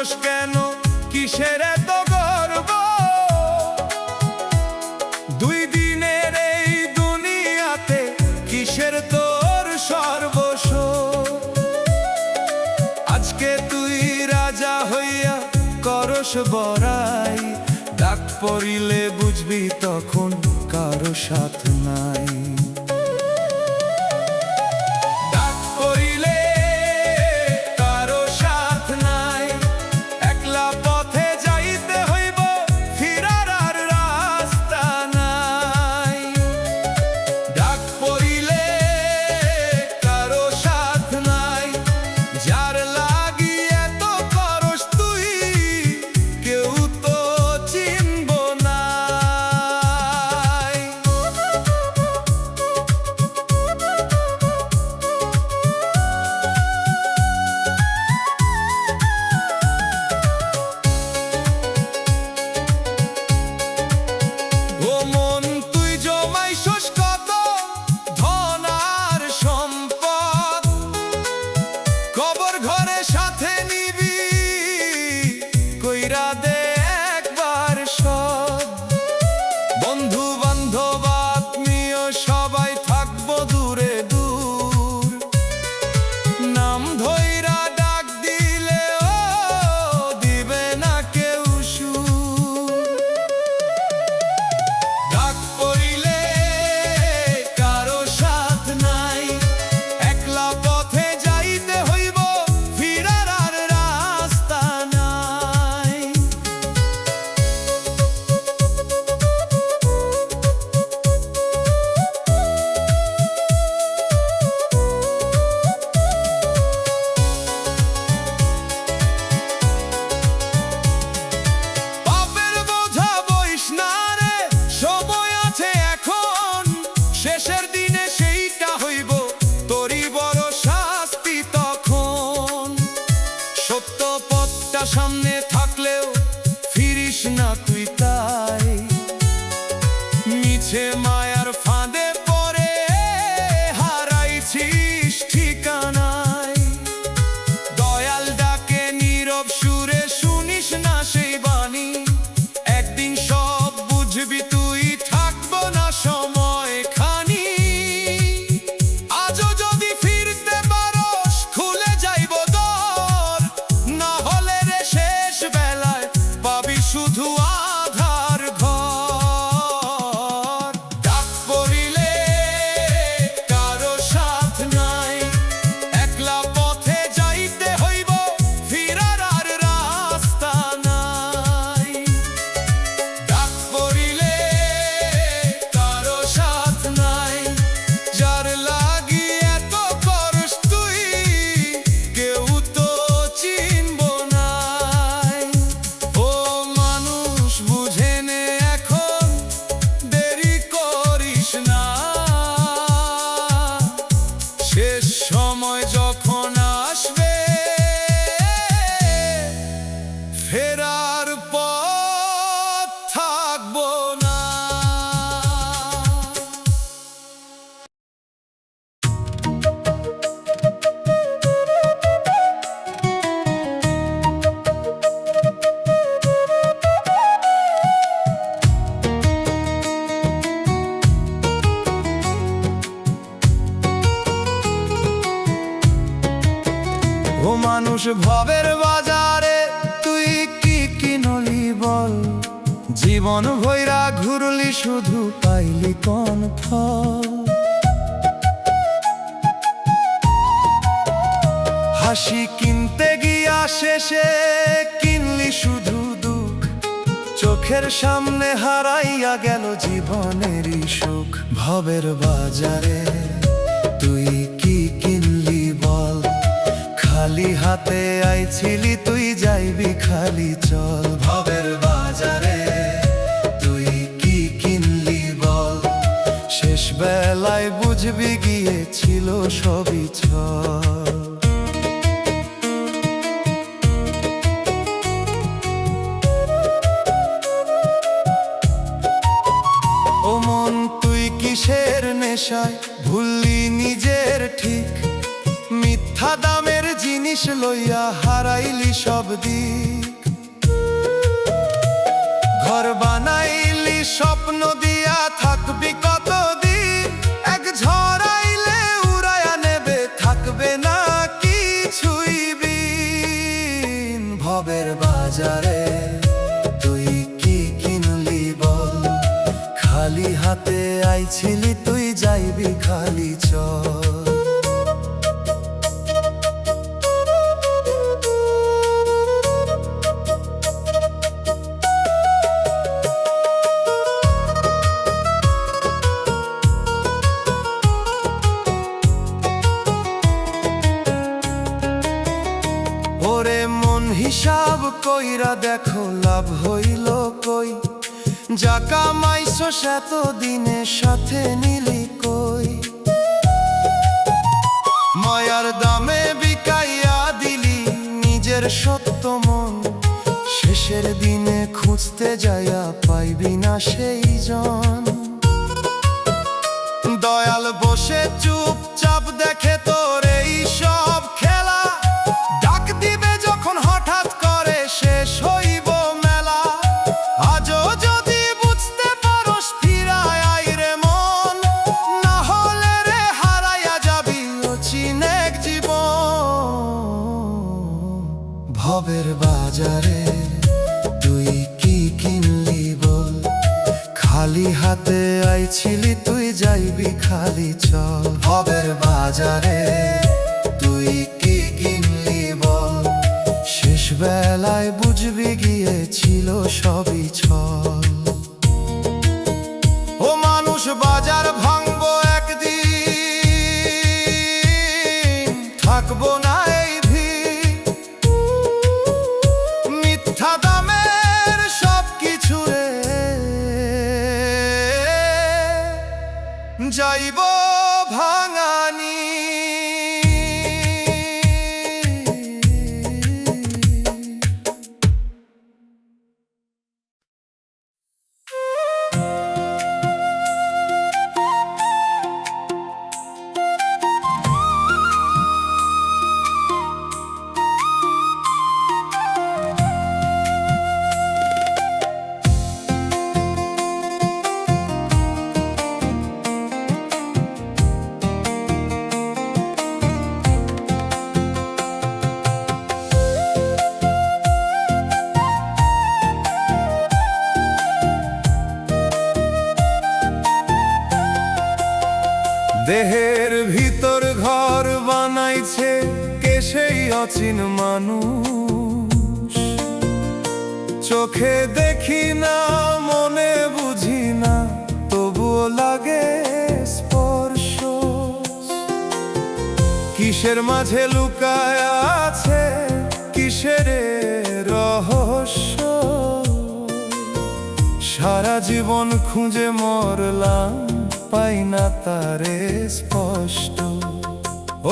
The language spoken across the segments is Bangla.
হাসস কেন, কিসের এত গর্ব? দুই দিনের এই দুনিয়াতে কিসের তোর সর্বস্ব? আজকে তুই রাজা হইয়া করস বড়াই, ডাক পড়িলে বুঝবি তখন কারো সাথ নাই। ডাক পড়িলে কারো সাথ নাই, একলা পথে যাইতে হইব, ফিরার আর রাস্তা নাই। ডাক পড়িলে কারো সাথ নাই, যার লাগি এত করস তুই কেউ তো চিনব না। ও মন তুই জমাইছস কত ধন আর সম্পদ, কবর ঘরে সাথে নিবি কইরা দে একবার সব। বন্ধু বান্ধব আত্মীয় সবাই থাকবো দূরে দূর, নাম ধইরা ডাক দিলে ও দিবে না কেউ সুর। ডাক পড়িলে কারো সাথ নাই, একলা পথে যাইতে হইব, ফিরার আর রাস্তা নাই। পাপের বোঝা বইস না রে, সময় আছে এখন, শেষের দিনে সেইটা হইব তোরই বড় শাস্তি তখন। সত্য পথটা সামনে থাকলেও ফিরিস না তুই তাই, মিছে মায়ার ফাঁদে পড়ে হারাইছিস ঠিকানায়। দয়াল ডাকে নীরব সুরে, শুনিস না সেই বাণী, একদিন সব বুঝবি তুই, থাকবো না সময় খানি। আজও যদি ফিরতে পারস খুলে যাইব দর, না হলে রে শেষ বেলায় পাবি শুধু আধার ঘর। ডাক পড়িলে কারো সাথ নাই, একলা পথে যাইতে হইব, ফিরার আর রাস্তা নাই। ডাক পড়িলে কারো সাথ নাই, যার লাগি এত করস তুই কেউ তো চিনব নাই। ও মানুষ বুঝে নে এখন, দেরি করিস না, শেষ সময় যখন আসবে ফেরার পথ থাকবো না। ও মানুষ ভবের বাজারে তুই কি কিনলি বল, জীবন ভৈরা ঘুরলি শুধু পাইলি কোন ফল? হাসি কিনতে গিয়া শেষে কিনলি শুধু দুঃখ, চোখের সামনে হারাইয়া গেল জীবনেরই সুখ। ভবের বাজারে তুই কি কিনলি বল, খালি হাতে আইছিলি তুই যাইবি খালি চল। ভবের বাজারে তুই কি কিনলি বল, শেষ বেলায় বুঝবি গিয়েছিল সবই ছল। ও মন তুই কিসের নেশায় ভুললি নিজের ঠিক, মিথ্যা দামের জিনিস জিনিস লইয়া হারাইলি সব দিক। ঘর বানাইলি স্বপ্ন দিয়া, থাকবি কতদিন? এক ঝড় আইলে উড়াইয়া নেবে, থাকবে না কিছুই বিন। ভবের বাজারে তুই কি কিনলি বল? খালি হাতে আইছিলি তুই, যাইবি খালি চল। ওরে মন হিসাব কইরা দেখো, লাভ হইল কই? যা কামাইছো সেত দিনে সাথে নিলি কই? মায়ার দামে বিকাইয়া দিলি নিজের সত্য মন, শেষের দিনে খুঁজতে যাইয়া পাইবি না সেই জন। দয়াল বসে চুপচাপ দেখে তোর এই সব খেলা, ডাক দিবে যখন হঠাৎ করে শেষ হইব মেলা। আজও যদি বুঝতে পারোস ফিরায় আই রে মন, না হলে রে হারাইয়া যাবি অচিন এক জীবন। ভবের বাজারে তুই কি কিনলি বল? খালি হাতে আইছিলি তুই, যাইবি খালি চল। ভবের বাজারে তুই কি কিনলি বল? শেষ বেলায় বুঝবি গিয়েছিল সবই ছল। ও মানুষ বাজার ভাঙবো একদিন, থাকবো না এই ভিড়। মিথ্যা দামের সব কিছু রে যাইব ভাঙানি। দেহের ভিতর ঘর বানাইছে কে সেই অচিন মানুষ? চোখে দেখি না, মনে বুঝি না, তবুও লাগে স্পর্শ। কিসের মাঝে লুকায় আছে কিসের রহস্য? সারা জীবন খুঁজে মরলাম, পাই না তারে স্পষ্ট।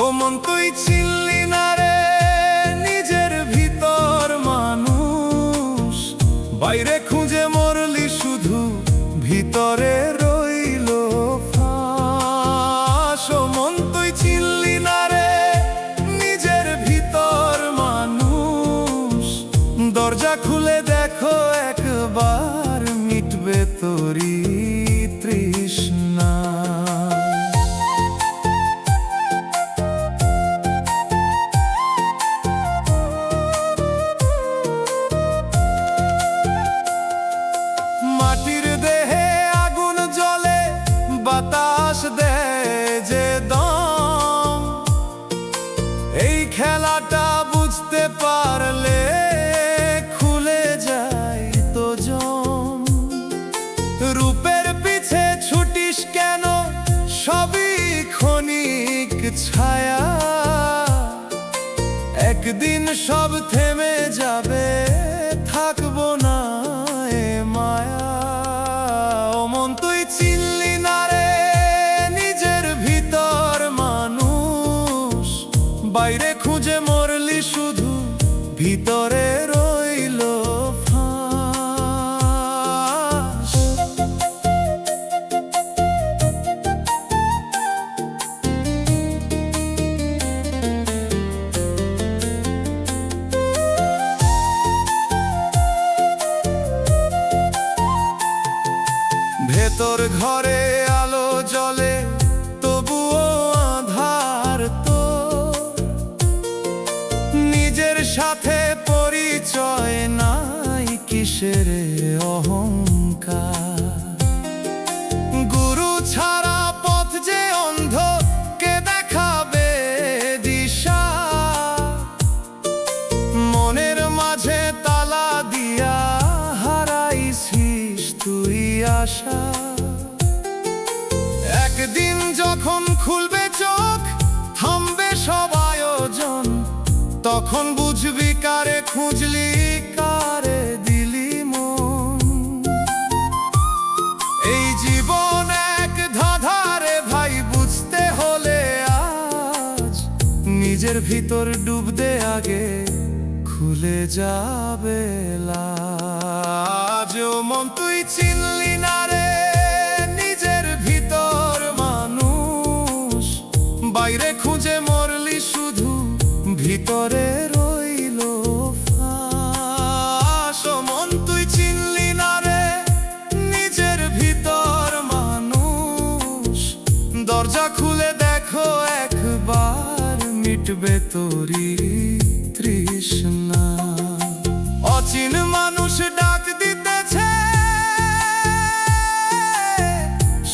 ও মন তুই চিনলি না রে নিজের ভিতর মানুষ, বাইরে খুঁজে মরলি শুধু, ভিতরে রইল ফাঁস। ও মন তুই চিনলি না রে নিজের ভিতর মানুষ, দরজা খুলে দেখো একবার, মিটবে তোরি তৃষ্ণা। মাটির দেহে আগুন জ্বলে, বাতাস দেয় যে দম। এই খেলাটা বুঝতে পারলে খুলে যায় তো জম। রূপের পিছে ছুটিস কেন? সবই ক্ষণিক ছায়া, একদিন সব থেমে যাবে, থাকবো না এ মায়া। ও মন তুই চিনলি না রে নিজের ভিতর মানুষ, বাইরে খুঁজে মরলি শুধু, ভিতরে রইল ফাঁস। খুলবে চোখ, থামবে সব আয়োজন, তখন বুঝবি কারে খুঁজলি, কারে দিলি মন। এই জীবন এক ধাঁধারে ভাই, বুঝতে হলে আজ নিজের ভিতর ডুব দে আগে, খুলে যাবে লাজ। ও মন তুই চিনলি না রে নিজের ভিতর মানুষ, বাইরে খুঁজে মরলি শুধু, ভিতরে রইল ফাঁস। ও মন তুই চিনলি না রে নিজের ভিতর মানুষ, দরজা খুলে দেখো একবার, মিটবে তোরি তৃষ্ণা। অচিন মানুষ ডাক দিতেছে,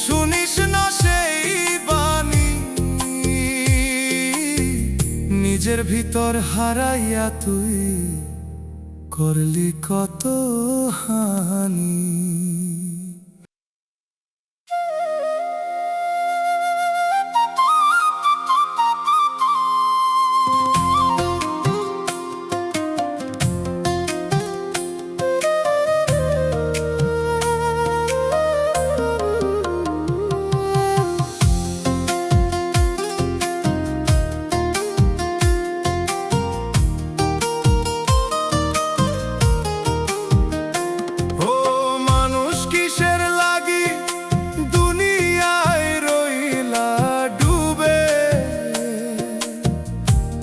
শুনিস না সেই বাণী, নিজের ভিতর হারাইয়া তুই করলি কত হানি।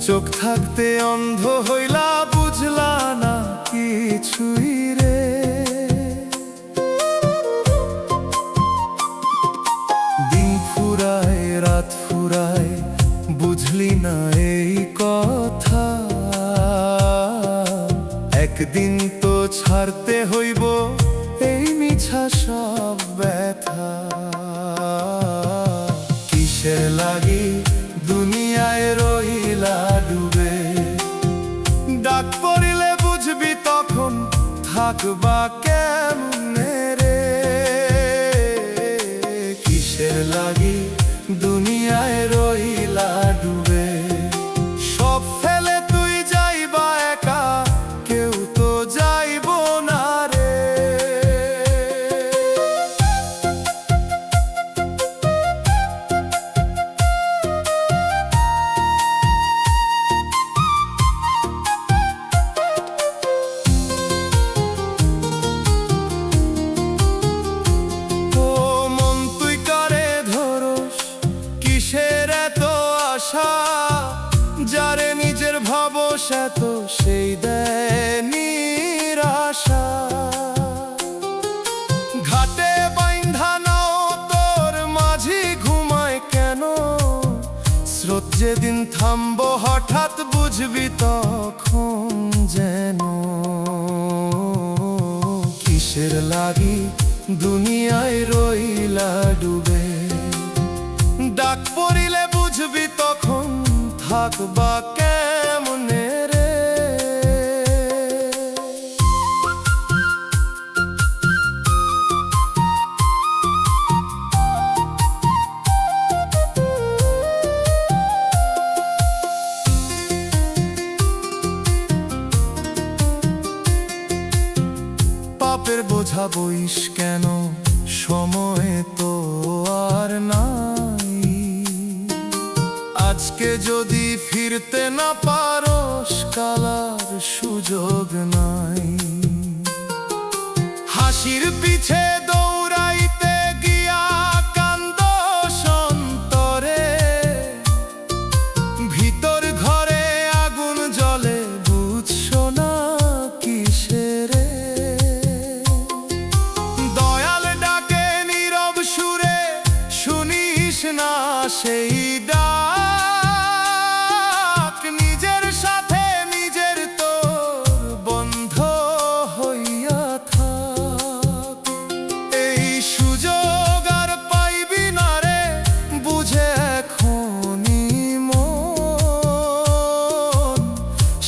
চোখ থাকতে অন্ধ হইলা, বুঝলা না কিছুই রে। দিন ফুরায় রাত ফুরায়, বুঝলি না এই কথা, একদিন তো ছাড়তে হইব এই মিছা সব ব্যথা। কিসের লাগি দুনিয়ায় রইলা ডুবে, ডাক পড়িলে বুঝবি তখন, থাকবা কেমনে রে। কিসের লাগি দুনিয়ায় রইলা ডুবে, সব ফেলে তুই যাইবা একা, কেউ তো যাইব না রে। যারে নিজের ভাবস এত, সেই দেয় নিরাশা। ঘাটে বাইন্ধা নাও তোর মাঝি ঘুমায় কেন, স্রোত যেদিন থামবো হঠাৎ বুঝবি তখন যেন। কিসের লাগি দুনিয়ায় রইলা ডুবে, ডাক পড়িলে বুঝবি তখন, থাকবা কেমনে রে। পাপের বোঝা বইস কেন, সময় তো আর নাই। আজকে যদি ফিরতে না পারোস, কালার সুযোগ নাই। হাসির পিছে দৌড়াইতে গিয়া কান্দ সন্তরে, ভিতর ঘরে আগুন জ্বলে বুঝছো না কিসের। দয়াল ডাকে নীরব সুরে, শুনিস না সেই ডাক, নিজের সাথে নিজের তোর বন্ধ হইয়া থাক। এই সুযোগ আর পাইবি না রে, বুঝে এখনই মন।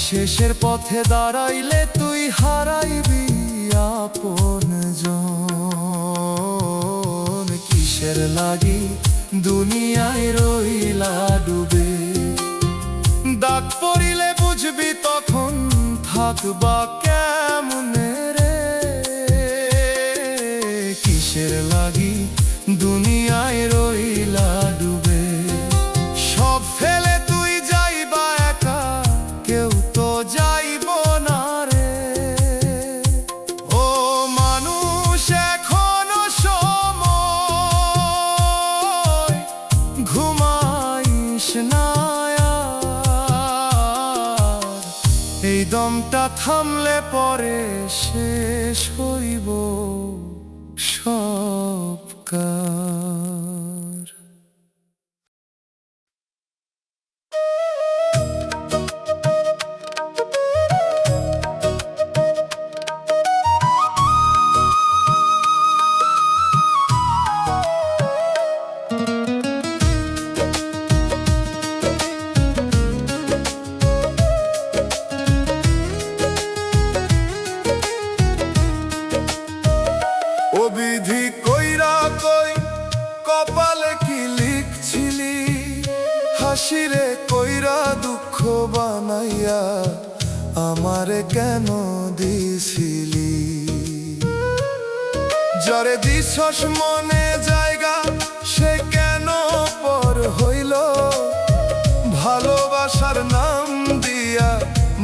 শেষের পথে দাঁড়াইলে তুই হারাইবি আপনজন। কিসের লাগি দুনিয়ায় রইলা ডুবে। দাগ পড়িলে বুঝবি তখন থাকবা কেমনে রে, কিসের লাগি দুনিয়ায় রইলা ডুবে। সব ফেলে তুই যাইবা একা, কেউ তো যাইব না রে। ও মানুষ এখনো সময়, ঘুমাইস না আর। এই দমটা থামলে পরে শেষ হইব সব কার। ও বিধি কইরা কই কপালে কি লিখছিলি, হাসিরে কইরা দুঃখ বানাইয়া আমারে কেন দিছিলি। যারে দিছস মনে জায়গা সে কেন পর হইল, ভালোবাসার নাম দিয়া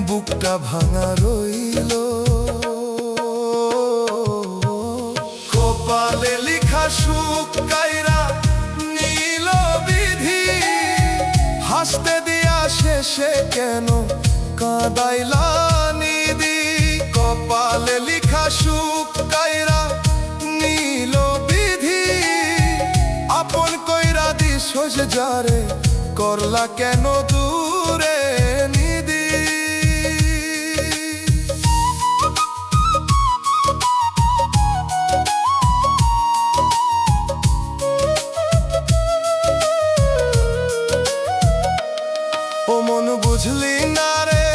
বুকটা ভাঙা রইল। কপালে লিখা সুখ কাইরা নীল বিধি, হাসতে দিয়া শেষে কেন কাঁদাইলা নিদি। কপালে লিখা সুখ কাইরা নীল বিধি, আপন কইরা দিছস যারে করলা কেন দূরে নিদি। ও মন বুঝলি না রে,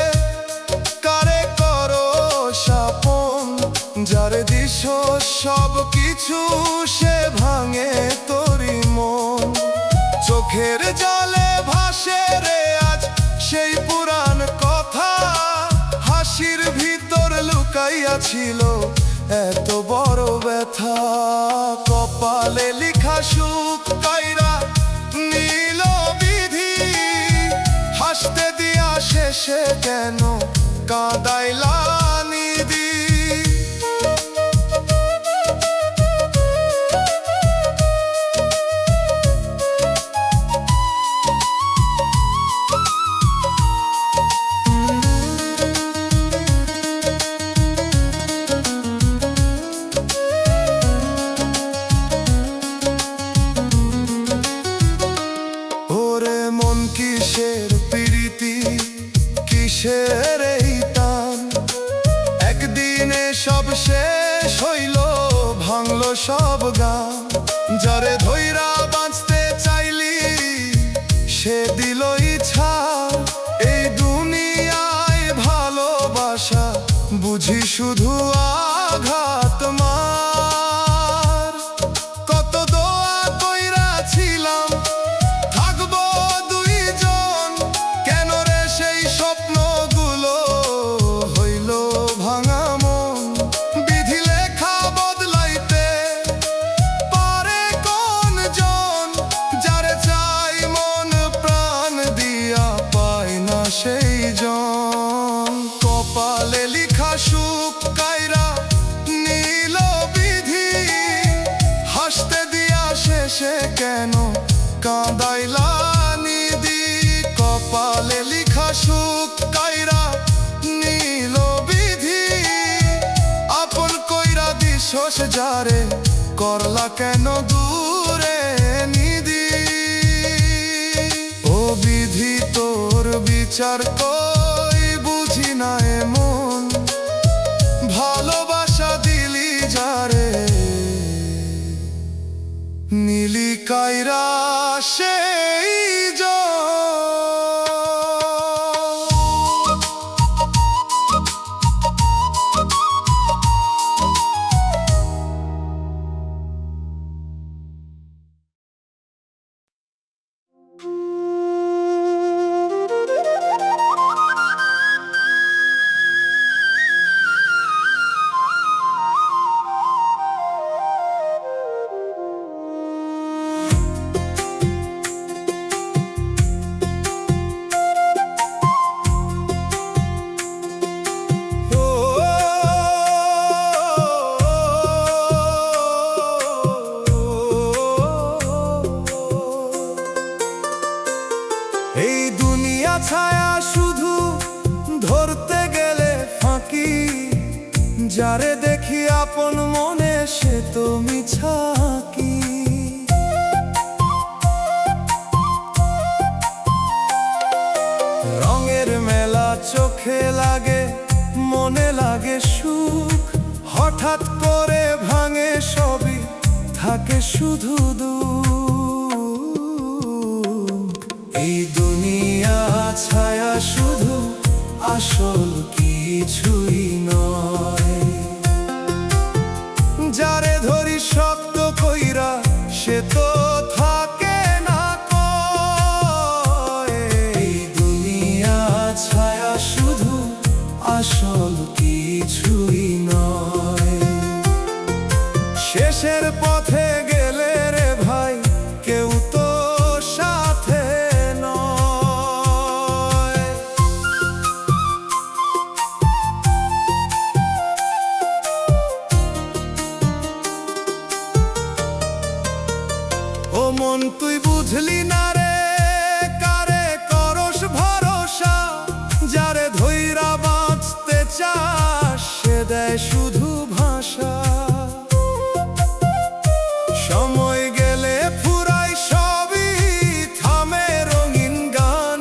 কারে করো আপন, যারে দিছ সব কিছু সে ভাঙে তোরি মন। চোখের জলে ভাসে রে আজ সেই পুরান কথা, হাসির ভিতর লুকাইয়া ছিল এত বড় ব্যথা। কপালে লিখা সুখ কাইরা নীল বিধি, হাসতে দিয়া শেষে কেন কাঁদাইলা নিদি। ওরে মন কিসের প্রীতি, কিসের এই টান, একদিনে সব শেষ হইল ভাঙলো সব গান। যারে ধইরা বাঁচতে চাইলি সে দিল ইচ্ছা, এই দুনিয়ায় ভালোবাসা বুঝি শুধু আঘাত মার। কত দোয়া কইরা ছিলাম থাকবো দুইজন, কেন রে সেই স্বপ্নগুলো হইল ভাঙা মন। বিধি লেখা বদলাইতে পারে কোন জন, যারে চাই মন প্রাণ দিয়া পায় না সেই জন। কপালে লিখা সুখ কাইরা নীল বিধি, হাসতে দিয়া শেষে কেন কাঁদাইলা নিদি। কপালে লিখা সুখ কাইরা নীল বিধি, আপন কইরা দিছস যারে করলা কেন দূরে নিদি। ও বিধি তোর বিচার কই বুঝি না এমন, ভালোবাসা দিলি যারে নীলি কাইরা সেই এই দুনিয়া ছায়া শুধু ধরতে গেলে ফাঁকি, যারে দেখি আপন মনে সে তো মিছাকি। রঙের মেলা চোখে লাগে, মনে লাগে সুখ, হঠাৎ করে ভাঙে সবই, থাকে শুধু দুঃখ। এই দুনিয়া ছায়া শুধু, আসল কিছুই নয়। যারে ধরি শক্ত কইরা সে তো থাকে না কয়। এই দুনিয়া ছায়া শুধু, আসল কিছুই নয়। শেষের পথে গেলে রে ভাই কেউ তো সাথে নয়। ও মন তুই বুঝলি না রে, কারে করস ভরসা, যারে ধইরা বাঁচতে চাস সে দেয় শুধু ভাষা। সময় গেলে ফুরাই সবই, থামে রঙিন গান,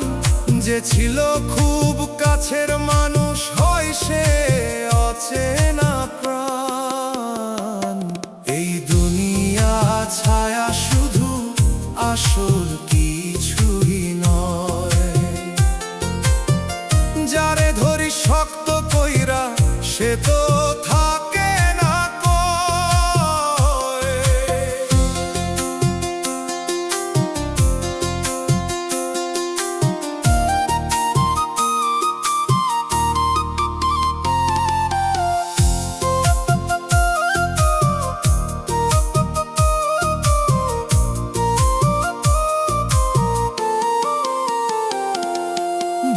যে ছিল খুব কাছের মানুষ হয় সে অচেনা প্রাণ। এই দুনিয়া ছায়া শুধু, আসল কিছুই নয়। যারে ধরি শক্ত কইরা সে তো থাকে না কয়।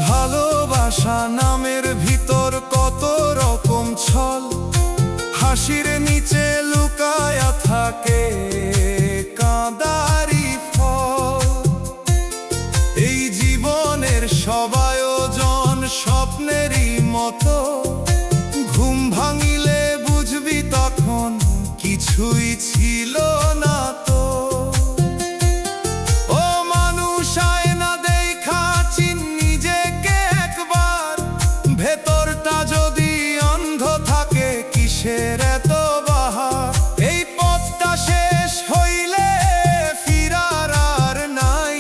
ভালোবাসা নামের ভিতর কত রকম ছল, হাসির নিচে লুকায়া থাকে কাঁদারি ফল। এই জীবনের সব আয়োজন স্বপ্নেরই মতো, ঘুম ভাঙিলে বুঝবি তখন কিছুই ছিল না তো। ও মানুষ আয়না দেখা চিন নিজেকে একবার, ভেতরটা যদি অন্ধ থাকে কিসের এত বাহার। এই পথটা শেষ হইলে ফিরার আর নাই,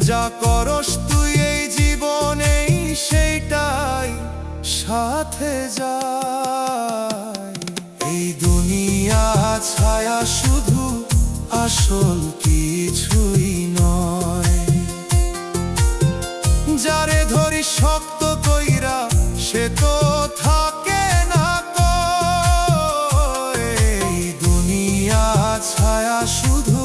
যা করস তুই এই জীবনেই সেইটাই সাথে যায়। এই দুনিয়া ছায়া শুধু, আসল কিছুই নয়। যারে ধরি শক্ত কইরা সে তো থাকে না কয়। এই দুনিয়া ছায়া শুধু,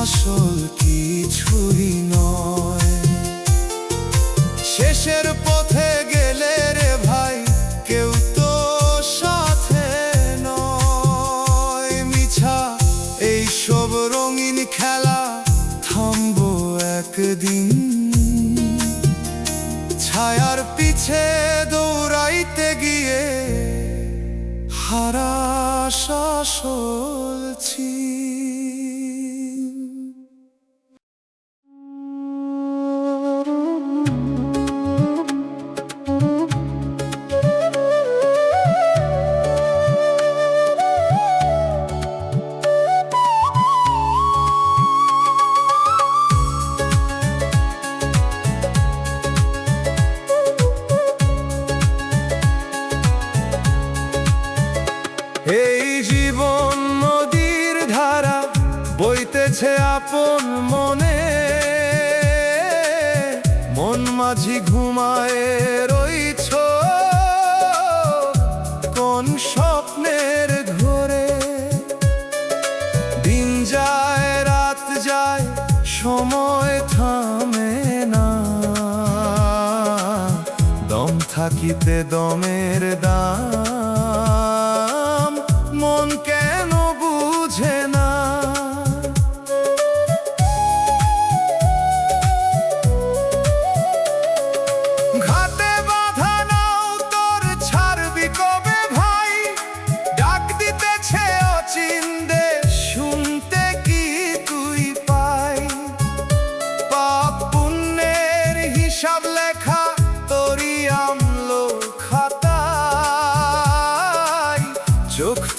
আসল কিছুই নয়। শেষের পথে গেলে রে ভাই কেউ তো সাথে নয়। মিছা এই সব রঙিন খেলা থামবো একদিন, ছায়ার পিছে দৌড়াইতে গিয়ে হারাস আসল ছিল। এই জীবন নদীর ধারা বইতেছে আপন মনে, মন মাঝি ঘুমায় রইছ কোন স্বপ্নের ঘোরে। দিন যায় রাত যায় সময় থামে না, দম থাকিতে দমের দাম মন কেন বুঝে না।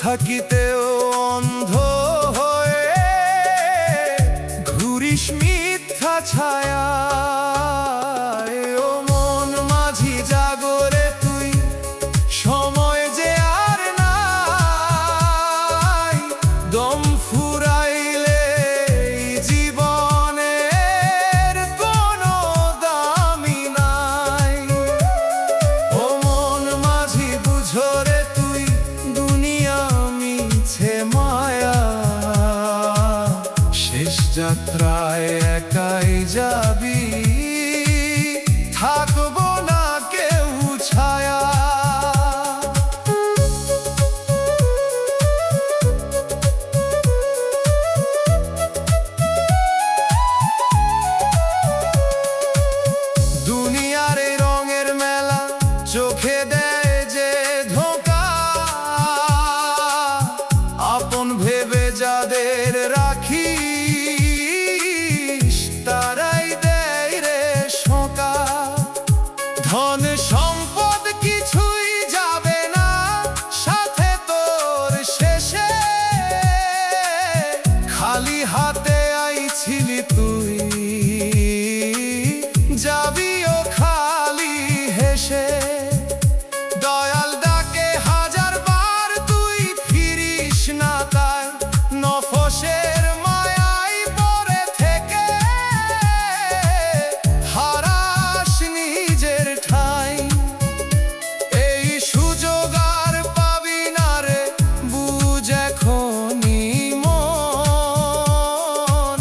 থাকিতেও অন্ধ হয়ে ঘুরিস মিথ্যা ছায়া। ও মন মাঝি জাগরে তুই, সময় যে আর নাই, দম ফুরাইলে জীবনের কোনো দামি নাই। ও মন মাঝি বুঝরে তুই, দুনিয়া মিছে মায়া, শেষ যাত্রায় একাই যাবি, থাকবো না কেউ ছায়া। দুনিয়ার এই রঙের মেলা চোখে দেয় যে ধোঁকা, আপন ভেবে যাদের রাখিস তারাই দেয় রে শোকা। ধন সম্পদ কিছুই যাবে না সাথে তোর শেষে, খালি হাতে আইছিলি তুই, যাবিও খালি হেসে। দয়াল ডাকে হাজার বার তুই ফিরিস না তাই, নফসের মায়ায় পড়ে থেকে হারাস নিজের ঠাই। এই সুযোগ আর পাবি না রে, বুঝ এখনি মন,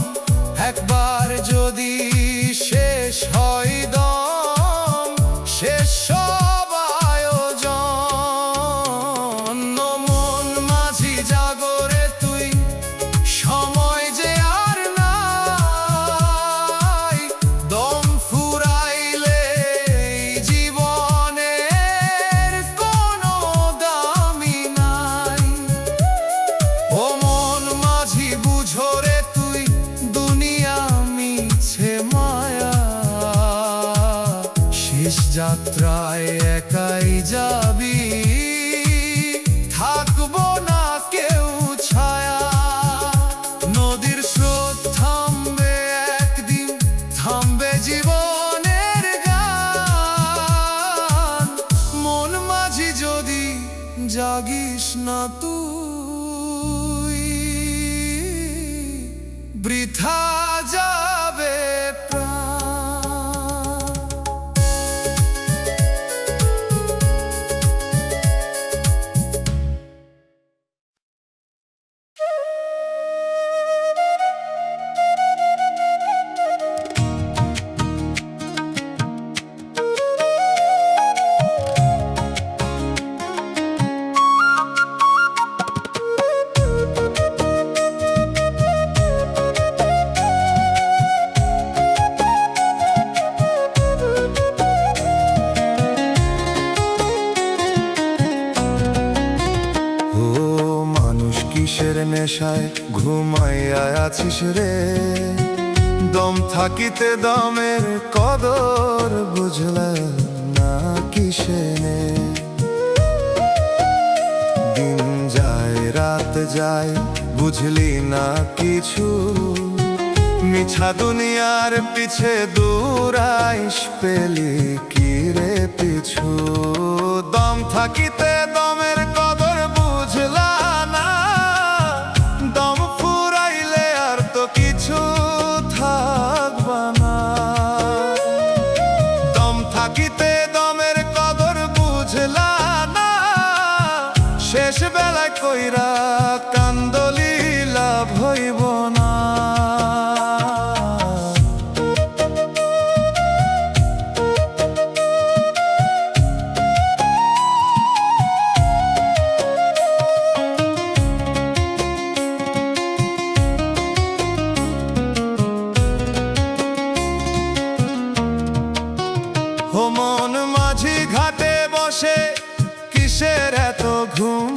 একবার যদি শেষ হয় দম, শেষ সব আয়োজন। মন মাঝি জাগরে তুই, সময় যে আর নাই, দম ফুরাইলে জীবনের কোনো দামি নাই। ও মন মাঝি বুঝরে তুই, দুনিয়া মিছে মায়া, শেষ যাত্রায় একাই যাবি, থাকবো না কেউ ছায়া। নদীর স্রোত থামবে একদিন, থামবে জীবনের গান, মন মাঝি যদি জাগিস না তুই, বৃথা যাবে প্রাণ। কিসের নেশায় ঘুমাইয়া আছিস রে, দম থাকিতে দমের কদর বুঝলা না কিসে নে। দিন যায় রাত যায় বুঝলি না কিছু, মিছা দুনিয়ার পিছে দৌড়াইস পেলি কি রে পিছু। দম থাকিতে দমের কদর বুঝলা না, দম ফুরাইলে আর তো কিছু থাকবা না। দম থাকিতে দমের কদর বুঝলা না, শেষ বেলায় কইরা কান্দলি লাভ হইব না। মন মাঝি ঘাটে বসে কিসের এত ঘুম,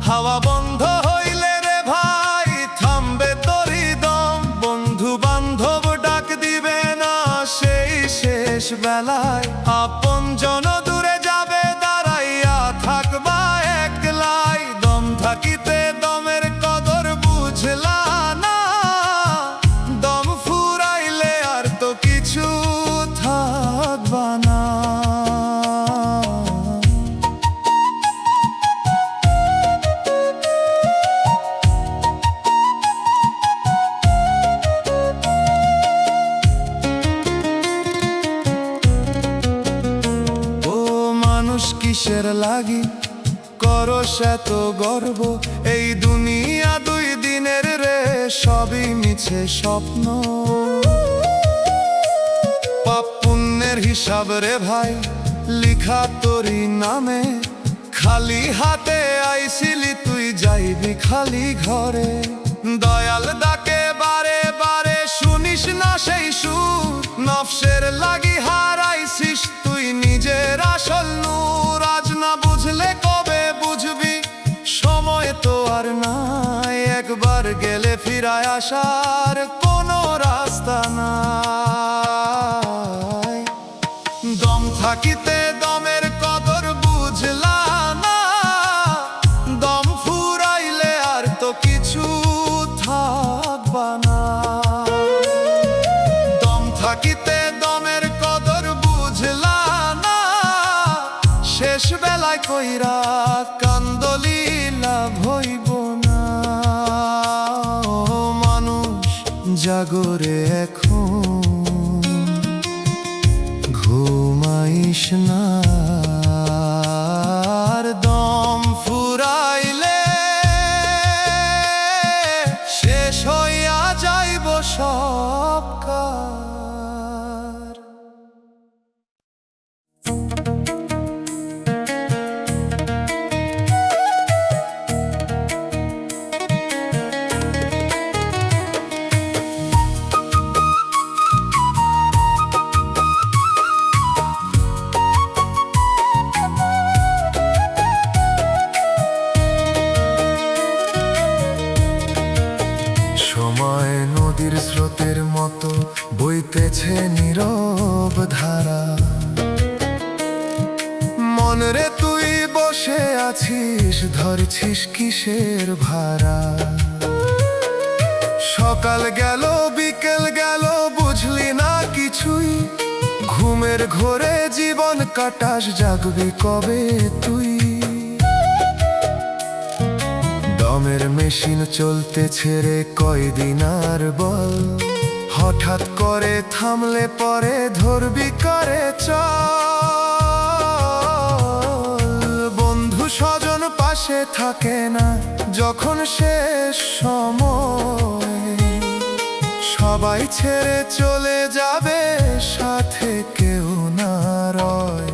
হাওয়া বন্ধ হইলে রে ভাই থামবে তোরি দম। বন্ধু বান্ধব ডাক দিবে না সেই শেষ বেলায়, আপন জন দূরে যাবে দাঁড়াইয়া থাকবা একলাই। দম থাকিতে কিসের লাগি করস এত গর্ব? এই দুনিয়া দুই দিনের রে, সবই মিছে স্বপ্ন। পাপ পুণ্যের হিসাব রে ভাই লিখা তোরি নামে, খালি হাতে আইছিলি তুই যাইবি খালি ঘরে। দয়াল ডাকে বারে বারে শুনিস না সেই সুর, নফসের লাগি হারাইছিস তুই নিজের আসল নূর। আজ না বুঝলে কবে বুঝবি, সময় তো আর নাই, একবার গেলে ফিরায় আসার কোনো রাস্তা নাই। দম থাকিতে দমের কদর বুঝলা না, দম ফুরাইলে আর তো কিছু থাকবা না। দম থাকিতে দমের কদর বুঝলা না, শেষ বেলায় কইরা কান্দলি লাভ হইব না। ও মানুষ জাগরে এখন, ঘুমাইস না আর দম ফুরাইলে শেষ হইয়া যাইব সব কার। সময় নদীর স্রোতের মতো বইতেছে নীরব ধারা, মনরে তুই বসে আছিস ধরছিস কিসের ভাড়া। সকাল গেল বিকেল গেল বুঝলি না কিছুই, ঘুমের ঘোরে জীবন কাটাস জাগবি কবে তুই। দমের মেশিন চলতেছে রে কয়দিন আর বল, হঠাৎ করে থামলে পরে ধরবি করে চল। বন্ধু স্বজন পাশে থাকে না যখন শেষ সময়, সবাই ছেড়ে চলে যাবে সাথে কেউ না রয়।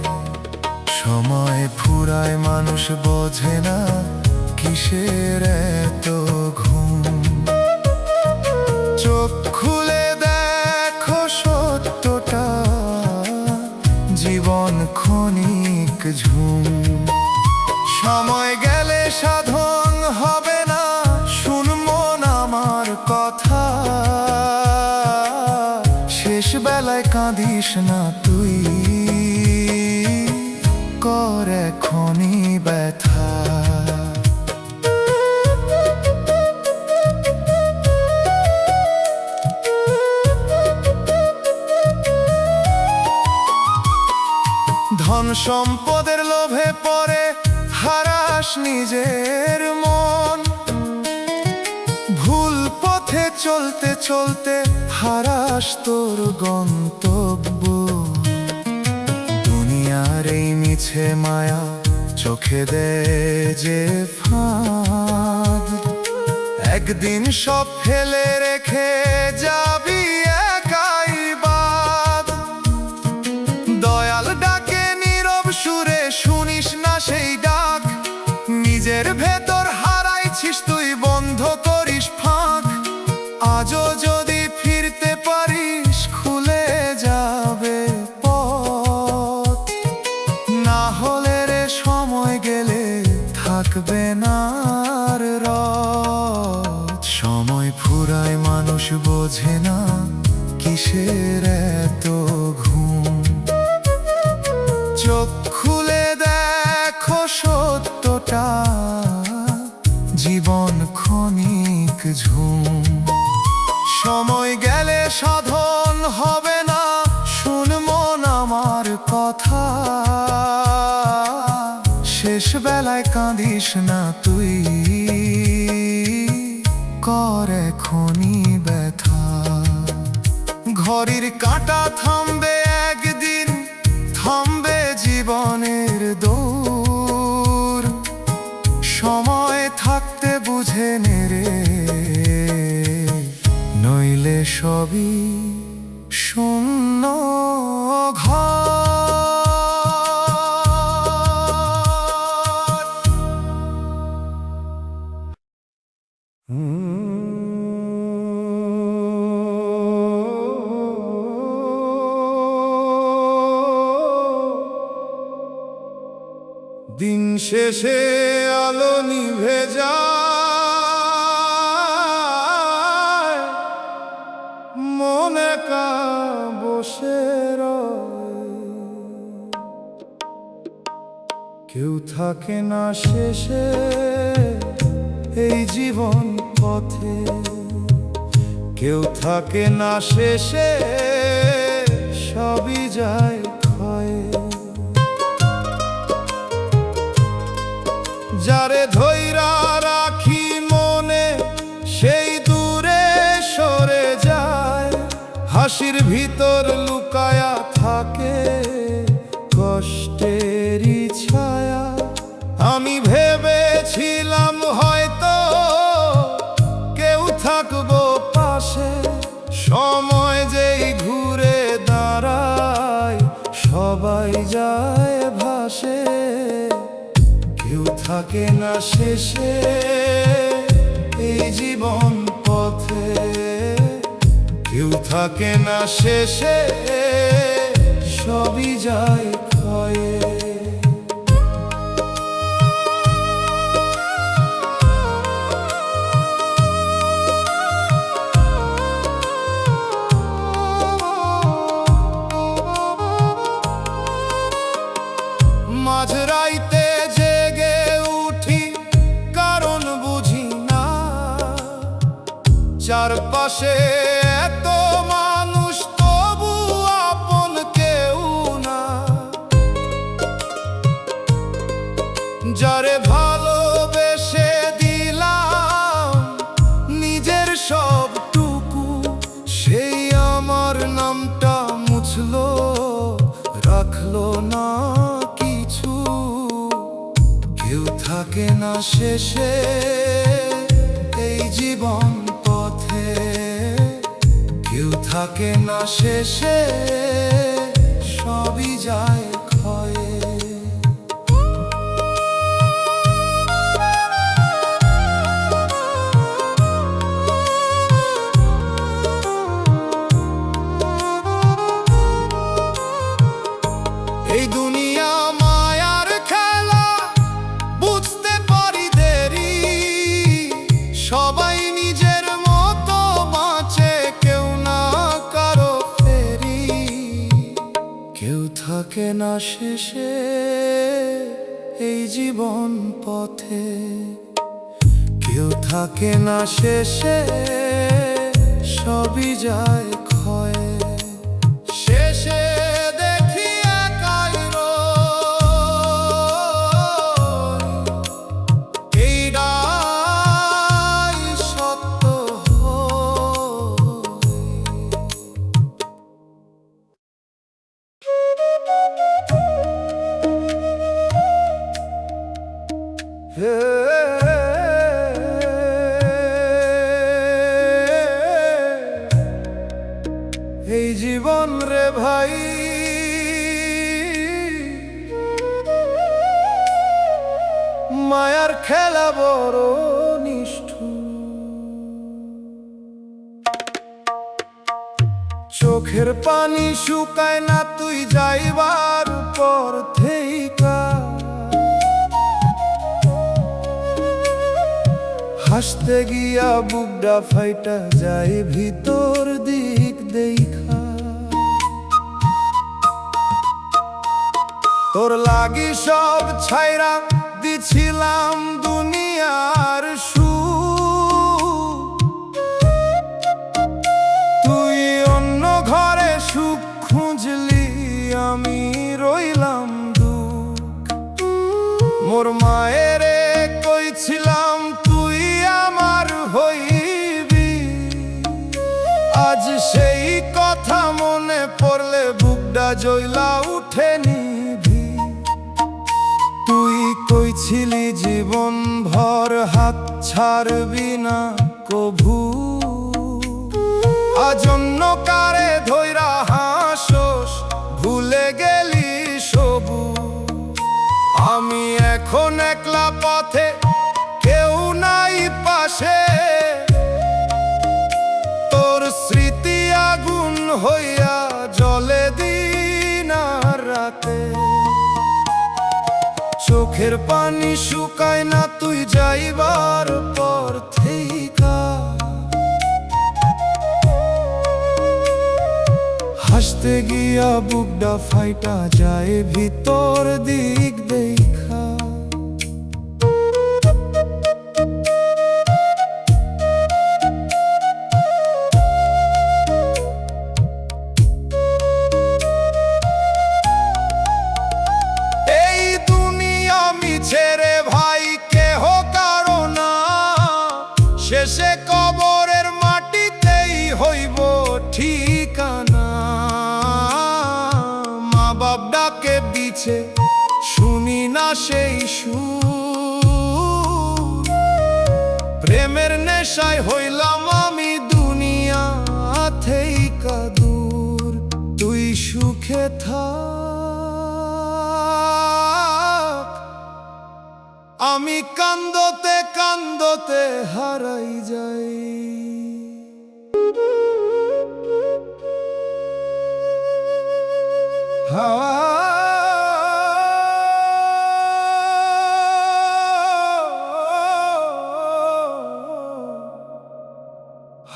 সময় ফুরায় মানুষ বোঝে না কিসের এত ঘুম। চোখ খুলে দেখো সত্যটা, জীবন ক্ষণিক ঝুম। সময় গেলে সাধন হবে না, শুন মন আমার কথা। শেষ বেলায় কাঁদিস না তুই, কর এখনই ব্যথা। ধন সম্পদের লোভে পড়ে হারাস নিজের মন, ভুল পথে চলতে চলতে হারাস তোর গন্তব্য। দুনিয়ার এই মিছে মায়া চোখে দে যে ফাঁদ, একদিন সব ফেলে রেখে যাবি একাই বাদ। দয়াল ডাকে নীরব সুরে শুনিস না সেই ডাক, নিজের ভেতর হারাইছিস তুই বন্ধ করিস ফাঁক। আজও যদি ফিরতে পারিস খুলে যাবে পথ, না হলে রে সময় গেলে থাকবে না আর রথ। সময় ফুরায় মানুষ বোঝে না কিসের এত ঘুম। চোখ খুলে দেখো সত্যটা, জীবন ক্ষণিক ঝুম। সময় গেলে সাধন হবে না, শুন মন আমার কথা। শেষ বেলায় কাঁদিস না তুই, কর এখনই ব্যথা। ঘড়ির কাঁটা থামবে একদিন, থামবে জীবনের দৌড়। দিন শেষে আলো নিভে যায়, মন একা বসে রয়। কেউ থাকে না শেষে এই জীবন পথে, কেউ থাকে না শেষে, সবই যায় ক্ষয়ে। যারে ধইরা রাখি মনে সেই দূরে সরে যায়, হাসির ভিতর লুকায়া থাকে কষ্টেরই ছায়া। আমি ভেবেছিলাম হয়তো কেউ থাকবো পাশে, সময় যেই ঘুরে দাঁড়ায় সবাই যায় ভাসে। কেউ থাকে না শেষে এই জীবন পথে, কেউ থাকে না শেষে, সবই যায় ক্ষয়ে। মাঝরাইতে জেগে উঠি কারণ বুঝি না, চারপাশে এত মানুষ তবু আপন কেউ না। যারে ভালোবেসে দিলাম নিজের সবটুকু, সেই আমার নামটা মুছলো, রাখলো না কিছু। কেউ থাকে না শেষে এই জীবন পথে, কেউ থাকে না শেষে, সবই যায় ক্ষয়ে। এই দুনিয়া মায়ার খেলা, বুঝতে পারি দেরি, সবাই নিজের মতো বাঁচে, কেউ না কারো ফেরি। কেউ থাকে না শেষে এই জীবন পথে, কেউ থাকে না শেষে, সবই যায় ক্ষয়ে। শেষে দেখি একাই রই, এইটাই সত্য এই জীবন রে ভাই, মায়ার খেলা বড় নিষ্ঠুর। চোখের পানি শুকায় না তুই যাইবার পর থেইকা, হাসতে গিয়া বুকডা ফাইটা যায় ভিতর দিক দেখা। তোর লাগি সব ছাইরা দিছিলাম দুনিয়ার সুখ, তুই অন্য ঘরে সুখ খুঁজলি, আমি রইলাম দুঃখ। মোর মায়েরে কইছিলাম তুই আমার হইবি, আজ সেই কথা মনে পড়লে বুকডা জ্বলা উঠে নিভি। তুই কইছিলি জীবন ভর হাত ছাড়বি না কভু, আজ অন্য কারে ধইরা হাসোস, ভুলে গেলি সবু। আমি এখন একলা পথে, কেউ নাই পাশে, তোর স্মৃতি আগুন হইয়া জ্বলে দিন আর রাতে। চোখের পানি শুকায় না তুই যাইবার পর থেইকা। হাসতে গিয়া বুকডা ফাইটা যায় ভিতর দিক দেখা। এই দুনিয়া মিছেরে ভাই কেহ কারো না, শেষে কবরের মাটিতেই হইব ঠিকানা। মা বাপ ডাকে দিছে শুনি না সেই সুর, প্রেমের নেশায় হইলাম আমি দুনিয়া থেইকা দূর। তুই সুখে থাক, আমি কান্দতে কান্দতে হারাই যাই।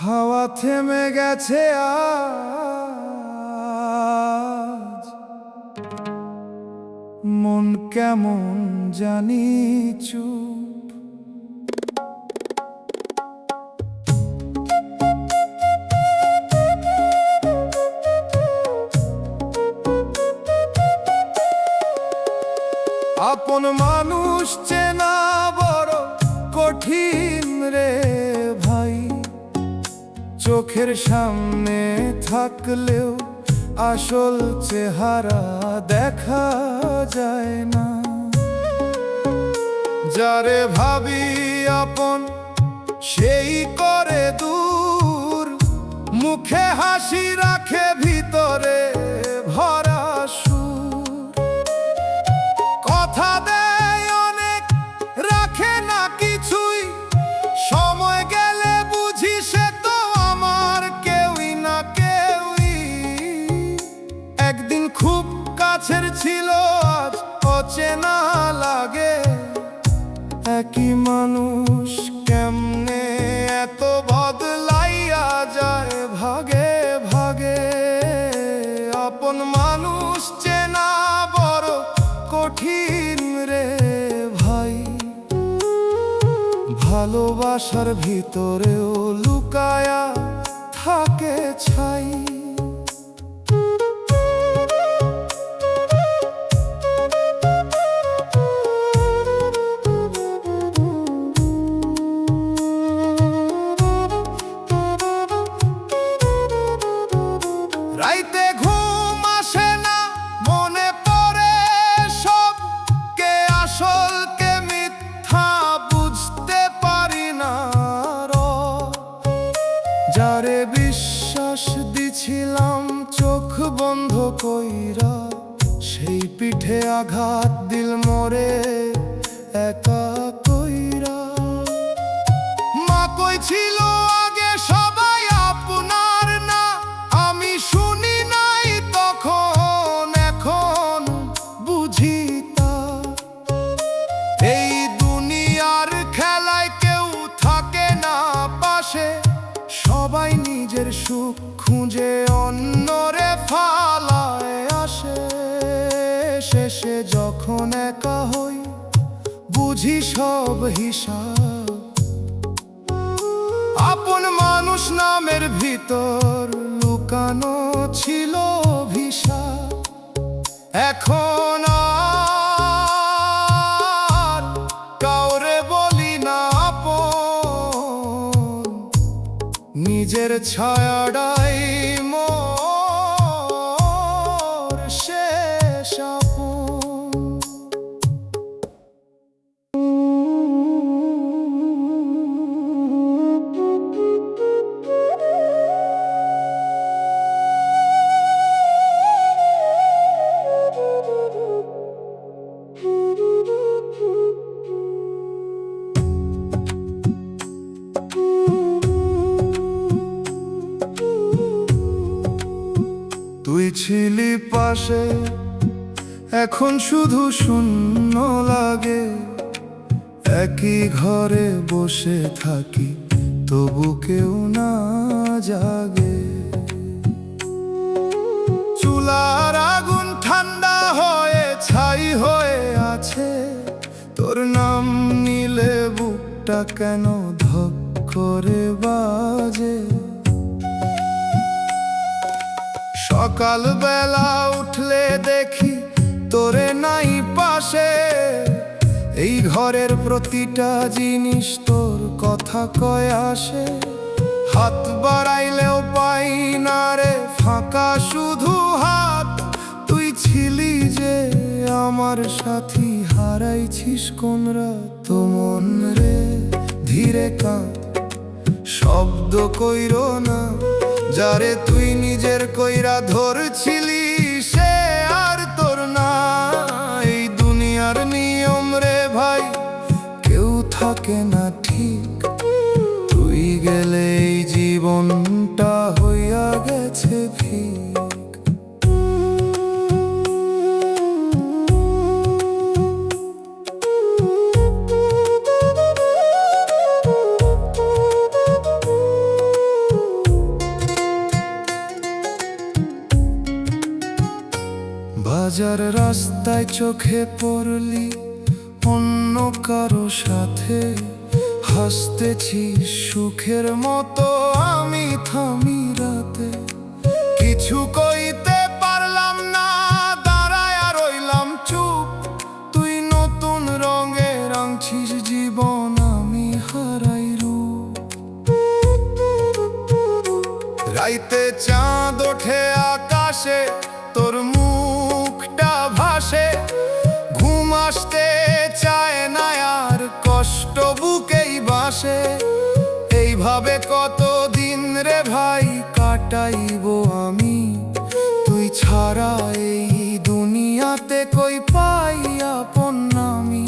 হাওয়া থেমে গেছে আজ, মন কেমন জানি চুপ। আপন মানুষ চেনা বড় কঠিন রে ভাই, চোখের সামনে থাকলেও আসল চেহারা দেখা যায় না। যারে ভাবি আপন সেই করে দূর, মুখে হাসি রাখে ভিতরে ভরা সুর। কথা দেয় অনেক রাখে না কিছুই, সময় গেলে বুঝি সে তো আমার কেউই না কেউই। একদিন খুব কাছের ছিল আজ অচেনা লাগে, একই মানুষ কেমনে এত বদলাইয়া যায় ভাগে ভাগে। আপন মানুষ চেনা বড় কঠিন রে ভাই, ভালোবাসার ভিতরেও লুকায়া থাকে ছাই। রাইতে ঘুম আসে না, মনে পড়ে সব, কে আসল কে মিথ্যা বুঝতে পারি না। যারে বিশ্বাস দিছিলাম চোখ বন্ধ কইরা, সেই পিঠে আঘাত দিল মোরে একা কইরা। মা কইছিল আগে সবাই আপনার না, আমি শুনি নাই তখন, এখন বুঝি তা। এই দুনিয়ার খেলায় কেউ থাকে না পাশে, সবাই নিজের সুখ খুঁজে অন্যরে ফালায় আসে। শেষে যখন একা হই বুঝি সব হিসাব, আপন মানুষ নামের ভিতর লুকানো ছিল অভিশাপ। এখন আর কাউরে বলি না আপন, নিজের ছায়াটাই মোর শেষ আপন। তুই ছিলি পাশে এখন শুধু শূন্য লাগে। একই ঘরে বসে থাকি, তবু কেউ না জাগে। চুলার আগুন ঠান্ডা হয়ে ছাই হয়ে আছে, তোর নাম নিলে বুকটা কেন ধক করে বাজে। সকালবেলা উঠলে দেখি তোরে নাই পাশে, এই ঘরের প্রতিটা জিনিস তোর কথা কয়ে আসে। হাত বাড়াইলেও পাই না রে ফাঁকা শুধু হাত, তুই ছিলি যে আমার সাথী, হারাইছিস কোন রাত মন রে। ধীরে কাঁদ, শব্দ কইরো না, যারে তুই নিজের কইরা ধরছিলি সে আর তোর না। এই দুনিয়ার নিয়ম রে ভাই, কেউ থাকে না ঠিক, তুই গেলে এই জীবনটা হইয়া গেছে ভিক। বাজার রাস্তায় চোখে পড়লি অন্য কারো সাথে, হাসতেছিস সুখের মতো, আমি থামি রাতে। কিছু কইতে পারলাম না, দাঁড়ায় রইলাম চুপ, তুই নতুন রঙে রাঙছিস জীবন, আমি হারাই রূপ। রাইতে চাঁদ ওঠে আকাশে, তোর মুখটা ভাসে, ঘুম আসতে চায় না আর কষ্ট বুকেই বাসে। এইভাবে কতদিন রে ভাই কাটাইব আমি, তুই ছাড়া এই দুনিয়াতে কই পাই আপন আমি।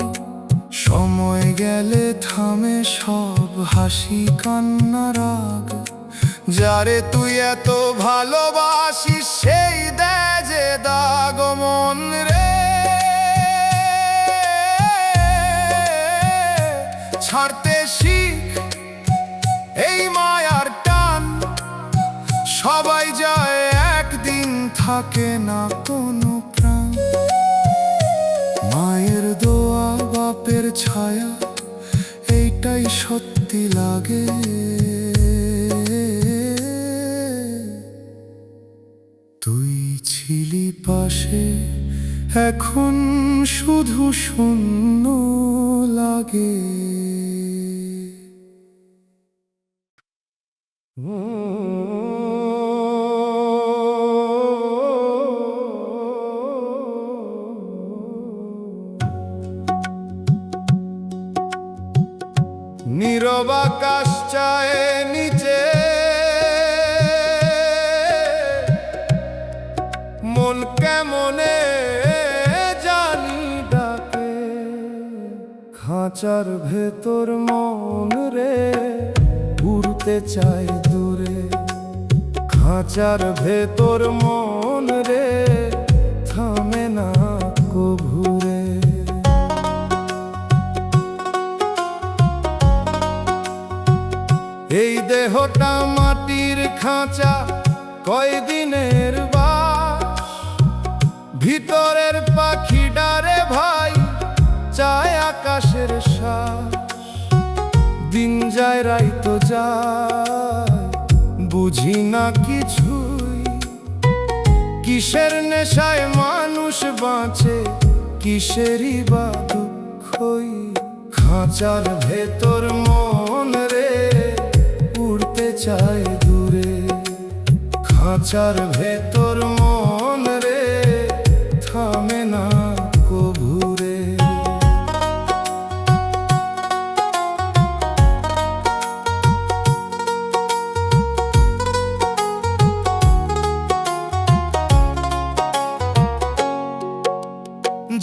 সময় গেলে থামে সব হাসি কান্না রাগ, যারে তুই এত ভালোবাসিস সেই দে যে দাগ মন রে। ছাড়তে শিখ এই মায়ার টান, সবাই যায় একদিন, থাকে না কোনো প্রাণ। মায়ের দোয়া বাপের ছায়া, এইটাই সত্যি লাগে। তুই ছিলি পাশে, এখন শুধু শূন্য লাগে। নীরব আকাশ চায় নিচে, মন কেমনে জানি ডাকে। খাঁচার ভেতর মন রে উড়তে চায় দূরে, খাঁচার ভেতর মন রে থামে না কভুরে। এই দেহটা মাটির খাঁচা, কয়দিনের বাস, ভিতরের পাখি ডারে ভাই চায় আকাশের শ্বাস। দিন যায় রাইতো যায়, বুঝি না কিছুই, কিসের নেশায় মানুষ বাঁচে, কিসেরই বা দুঃখই। খাঁচার ভেতর মন রে উড়তে চায় দূরে, খাঁচার ভেতর মন রে থামে না কভুরে।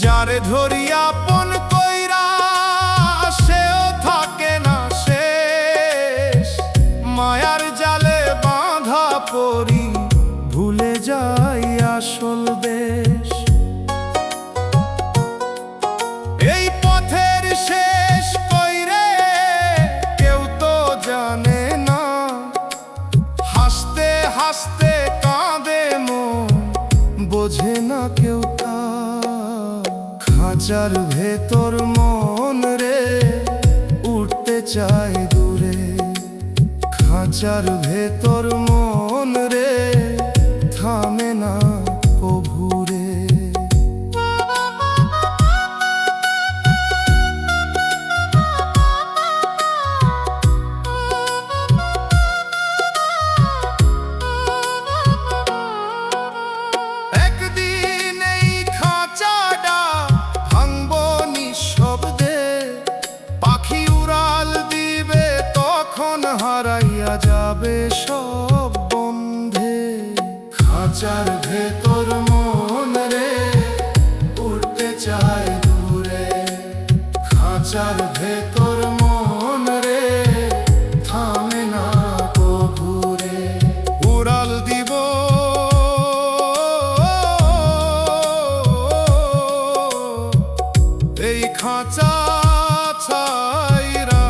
যারে ধরি আপন কইরা সেও থাকে না শেষ, মায়ার জালে বাঁধা পড়ি ভুলে যাই আসল দেশ। কেউ তা খাঁচার ভেতর মন রে উঠতে চায় দূরে, খাঁচার ভেতর মন রে থামে না কভুরে। একদিন এই খাঁচাটা ভাঙবো নিঃশব্দে, পাখি উড়াল দিবে তখন হারাইয়া যাবে সব বন্ধে। খাঁচার ভেতর মন রে উড়তে চায় দূরে, খাঁচার ভেতর মন রে থামে না কভুরে। উড়াল দিব এই খাঁচা ছাইরা,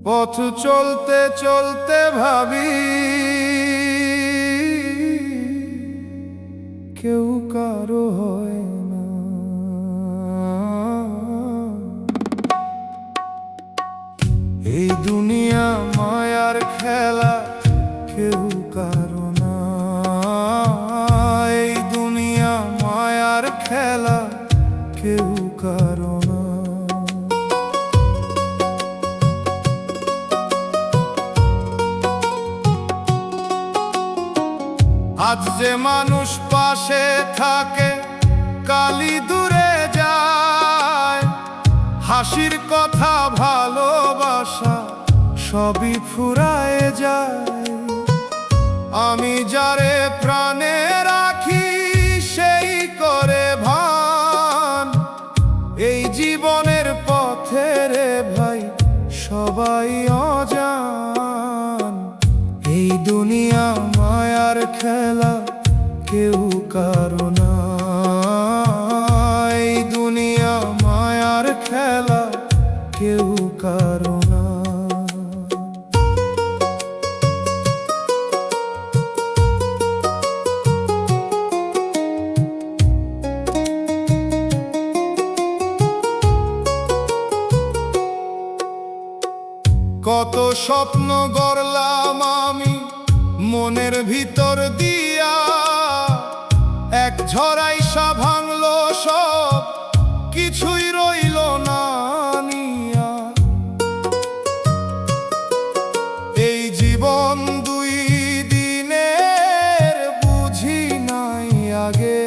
পথ চলতে চলতে ভাবি কেউ কারো হয় না, এই দুনিয়া মায়ার খেলা কেউ কারো না, এই দুনিয়া মায়ার খেলা কেউ কারো না। আজ যে মানুষ পাশে থাকে কালই দূরে যায়, হাসির কথা ভালোবাসা সবই ফুরায় যায়। আমি যারে প্রাণে রাখি সেই করে ভান, এই জীবনের পথে রে ভাই সবাই অজান। এই দুনিয়া মায়ার খেলা কেউ কারো না, এই দুনিয়া মায়ার খেলা কেউ কারো না। কত স্বপ্ন গড়লাম আমি মনের ভিতর দিয়া, এক ঝড়াইসা ভাঙলো সব কিছুই রইল না নিয়া। এই জীবন দুই দিনের বুঝি নাই আগে,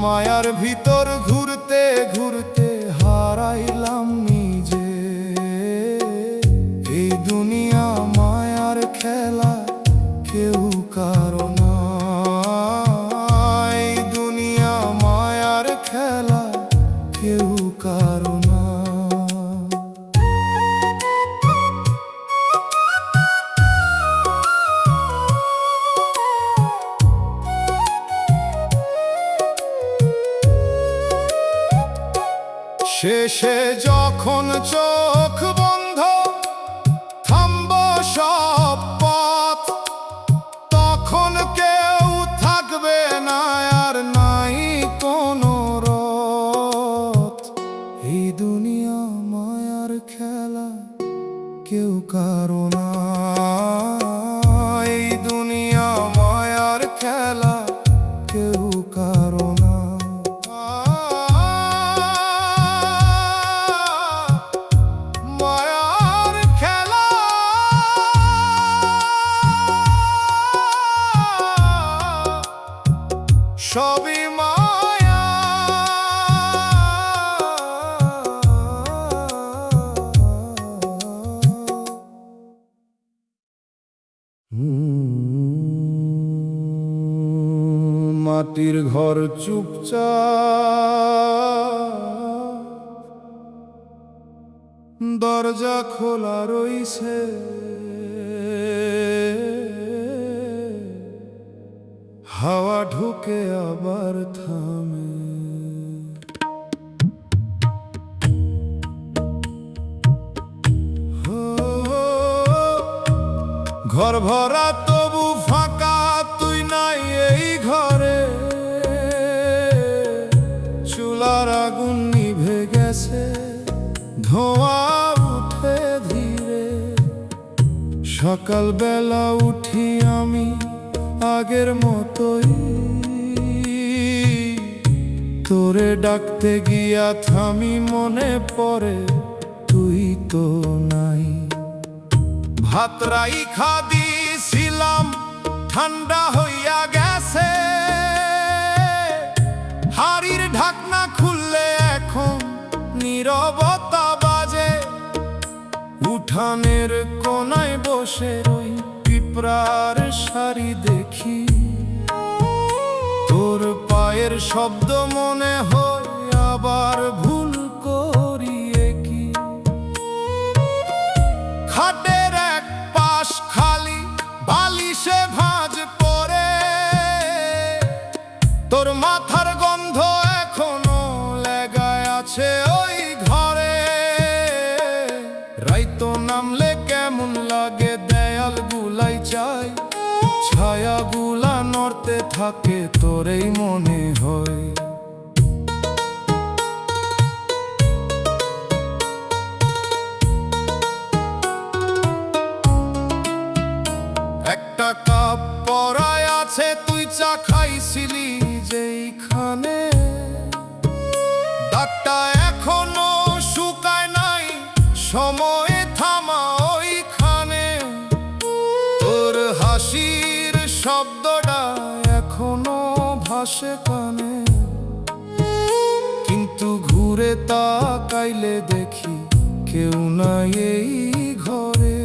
মায়ার ভিতর ঘুরতে ঘুরতে হারাইলাম নিজে। এই দুনিয়া মায়ার খেলা কেউ কারো না, এই দুনিয়া মায়ার খেলা কেউ কারো না। শেষে যখন চোখ বন্ধ থামবো সব পথ, তখন কেউ থাকবে না আর নাই কোনো রথ। এই দুনিয়া মায়ার খেলা কেউ কারো না, এই দুনিয়া মায়ার খেলা কেউ কারো না। সবই মায়া, মাটির ঘর চুপচাপ দরজা খোলা রইছে, হাওয়া ঢুকে আবার থামে। ঘর ভরা তবু ফাঁকা, তুই নাই এই ঘরে। চুলার আগুন নিভে গেছে, ধোঁয়া উঠে ধীরে। সকালবেলা উঠি আমি আগের মতোই, তোরে ডাকতে গিয়া থামি, মনে পড়ে তুই তো নাই। ভাত রাইখা দিছিলাম, ঠান্ডা হইয়া গেছে। হাড়ির ঢাকনা খুললে এখন নীরবতা বাজে। উঠানের কোনায় বসে ওই পিঁপড়ার সারি দেখি, তোর পায়ের শব্দ মনে হয় আবার ভুল করিয়ে কি। খাটের এক পাশ খালি, বালিশে ভাঁজ পড়ে। তোর মাথার গন্ধ এখনো লেগায় আছে ওই ঘরে। রাইতো নামলে কেমন লাগে, দেয়াল গুলাই চাই। ছায়া গুলা নড়তে থাকে, তোরেই মনে হয়। একটা কাপ পরায় আছে, তুই চা খাইছিলি যেইখানে। দাগটা এখনো শুকায় নাই, সময়ে থামা ওইখানে। তোর হাসির শব্দটা এখনো ভাসে কানে, কিন্তু ঘুরে তাকাইলে দেখি কেউ নাই এই ঘরে।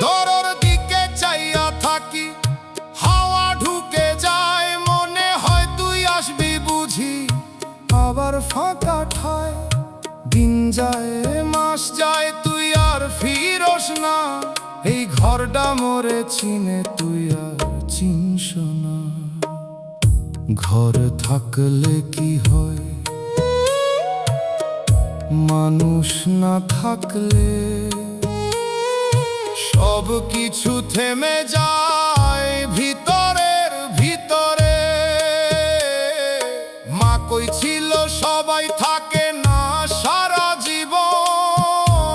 দরর দিকে চাইয়া থাকি, হাওয়া ঢুকে যায়, মনে হয় তুই আসবি বুঝি আবার ফাঁকা ঠায়। দিন যায় মাস যায়, তুই আর ফিরস না। এই ঘরটা মরে চিনে, তুই আর চিনস না। ঘর থাকলে কি হয়, মানুষ না থাকলে সব কিছু থেমে যায় ভিতরের ভিতরে। মা কই ছিল সবাই থাকে না সারা জীবন।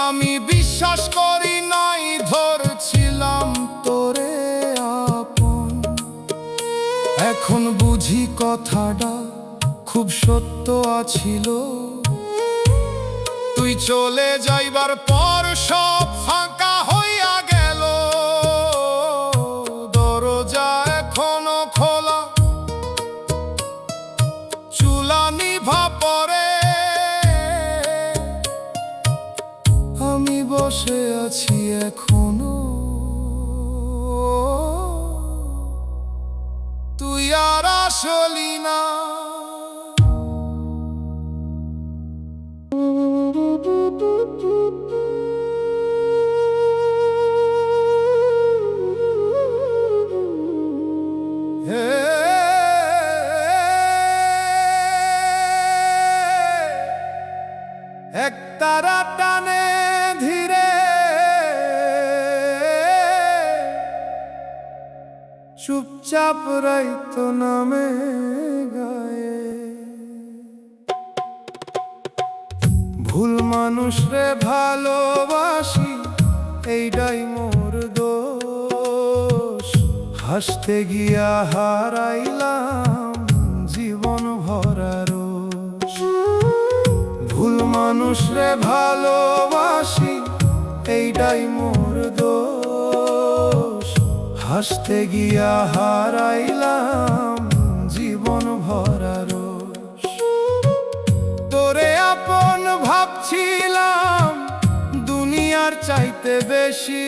আমি বিশ্বাস করি নাই, ধরছিলাম তোরে আপন। এখন বুঝি কথাটা খুব সত্য আছিল। তুই চলে যাইবার পর সব ফাঁকা হইয়া গেল। দরজা এখনো খোলা, চুলা নিভা পড়ে। আমি বসে আছি এখনো, তুই আর আসলি না। এক তারা টানে ধীরে, চুপচাপ রাইতো নামে গায়ে। ভুল মানুষ রে ভালোবাসি, এইটাই মোর দোষ। হাসতে গিয়া হারাইলাম জীবন ভরা রোষ। ভুল মানুষ রে ভালোবাসি, এইটাই মোর দোষ। হাসতে গিয়া হারাইলাম জীবন ভরা রোষ। তোরে আপন ভাবছিলাম দুনিয়ার চাইতে বেশি,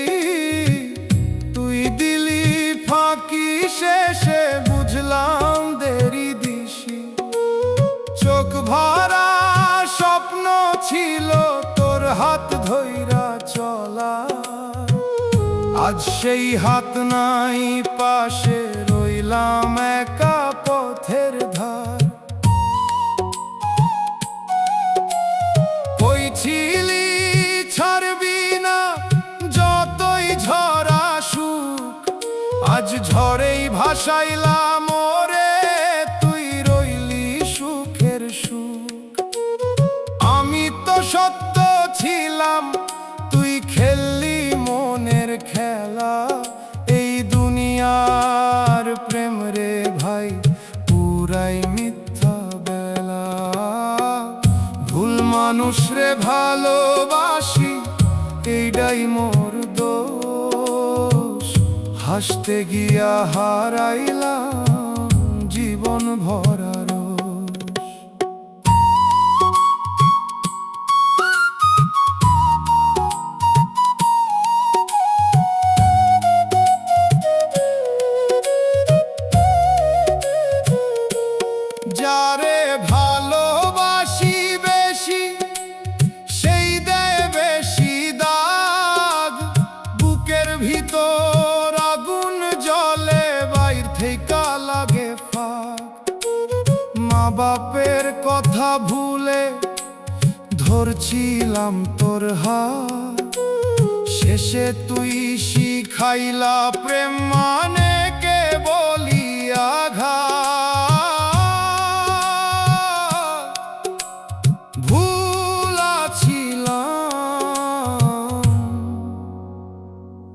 তুই দিলি ফাঁকি, শেষে বুঝলাম দেরি দিশি। চোখ ভরা স্বপ্ন ছিল তোর হাত ধইরা চলা, আজ সেই হাত নাই পাশে, রইলাম একা পথের ধার। কই ছিলি ছাড়বি না যতই ঝরা সুখ, আজ ঝড়েই ভাসাইলাম ওরে, তুই রইলি সুখের সুখ। আমি তো সত্য ছিলাম, তুই খেললি মনের খেলা। এই দুনিয়ার প্রেম রে ভাই পুরাই মিথ্যা বেলা। ভুল মানুষ রে ভালোবাসি, এইটাই মোর দোষ। হাসতে গিয়া হারাইলাম জীবন ভরা রোষ। যারে ভালোবাসি বেশি, সেই দেয় বেশি দাগ। বুকের ভিতর আগুন জ্বলে, বাইর থেকে লাগে ফাঁক। মা বাপের কথা ভুলে ধরছিলাম তোর হাত, শেষে তুই শিখাইলা প্রেম মানে কে বলি আঘাত। ভুলা ছিলাম,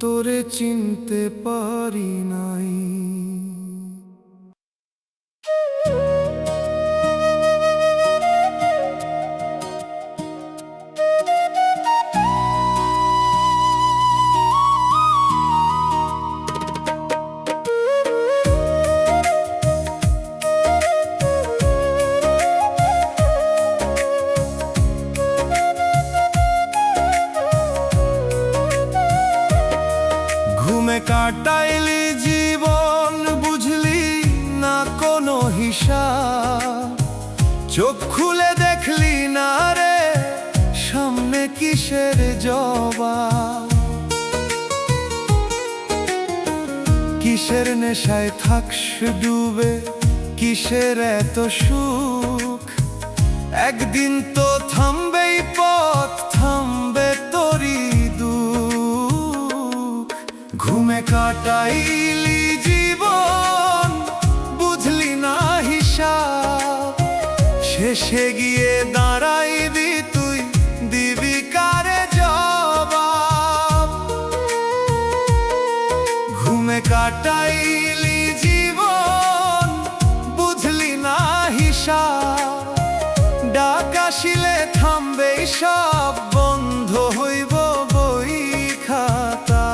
তোরে চিনতে পারি নাই। ঘুমে কাটাইলি জীবন, বুঝলি না কোনো হিসাব। চোখ খুলে দেখলি না রে সামনে কিসের জবাব। কিসের নেশায় থাকস ডুবে, কিসের এত সুখ। একদিন তো থামবেই পথ, থামবে তোরি দুঃখ। ঘুমে কাটাইলি জীবন, বুঝলি না হিসাব। শেষে গিয়ে দাঁড়াইবি তুই, দিবি কারে জবাব। ঘুমে কাটাইলি জীবন, বুঝলি না হিসাব। ডাক আসিলে থামবে সব, বন্ধ হইব বই খাতা।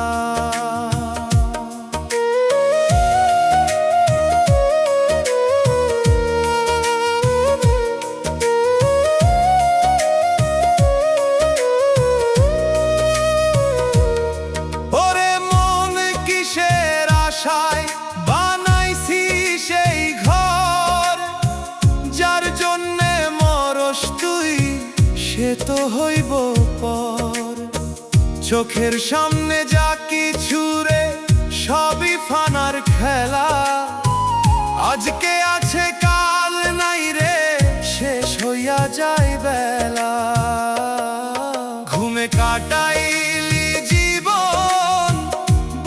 ওরে মন কিসের আশায় বানাইছি সেই ঘর। যার জন্যে মরস তুই, সে তো হইব পর। চোখের সামনে যা কিছু রে সবই ফানার খেলা। আজকে আছে কাল নাই রে, শেষ হইয়া যায় বেলা। ঘুমে কাটাইলি জীবন,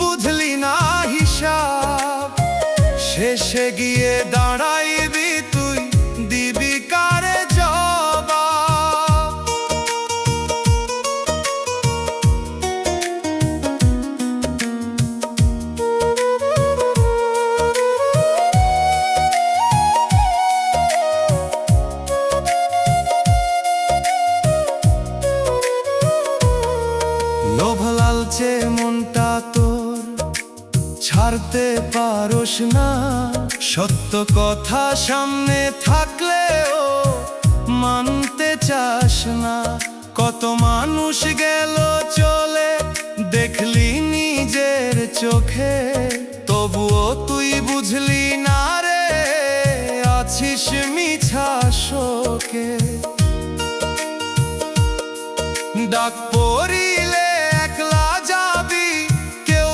বুঝলি না হিসাব। শেষে গিয়ে দাঁড়াইবি তুই, দিবি কারে জবাব। লোভ লালচে মনটা তোর, ছাড়তে পারোস না। সত্য কথা সামনে থাকলেও মানতে চাস না। কত মানুষ গেল চলে, দেখলি নিজের চোখে। তবুও তুই বুঝলি না রে, আছিস মিছা শোকে। ডাক পড়িলে একলা যাবি, কেউ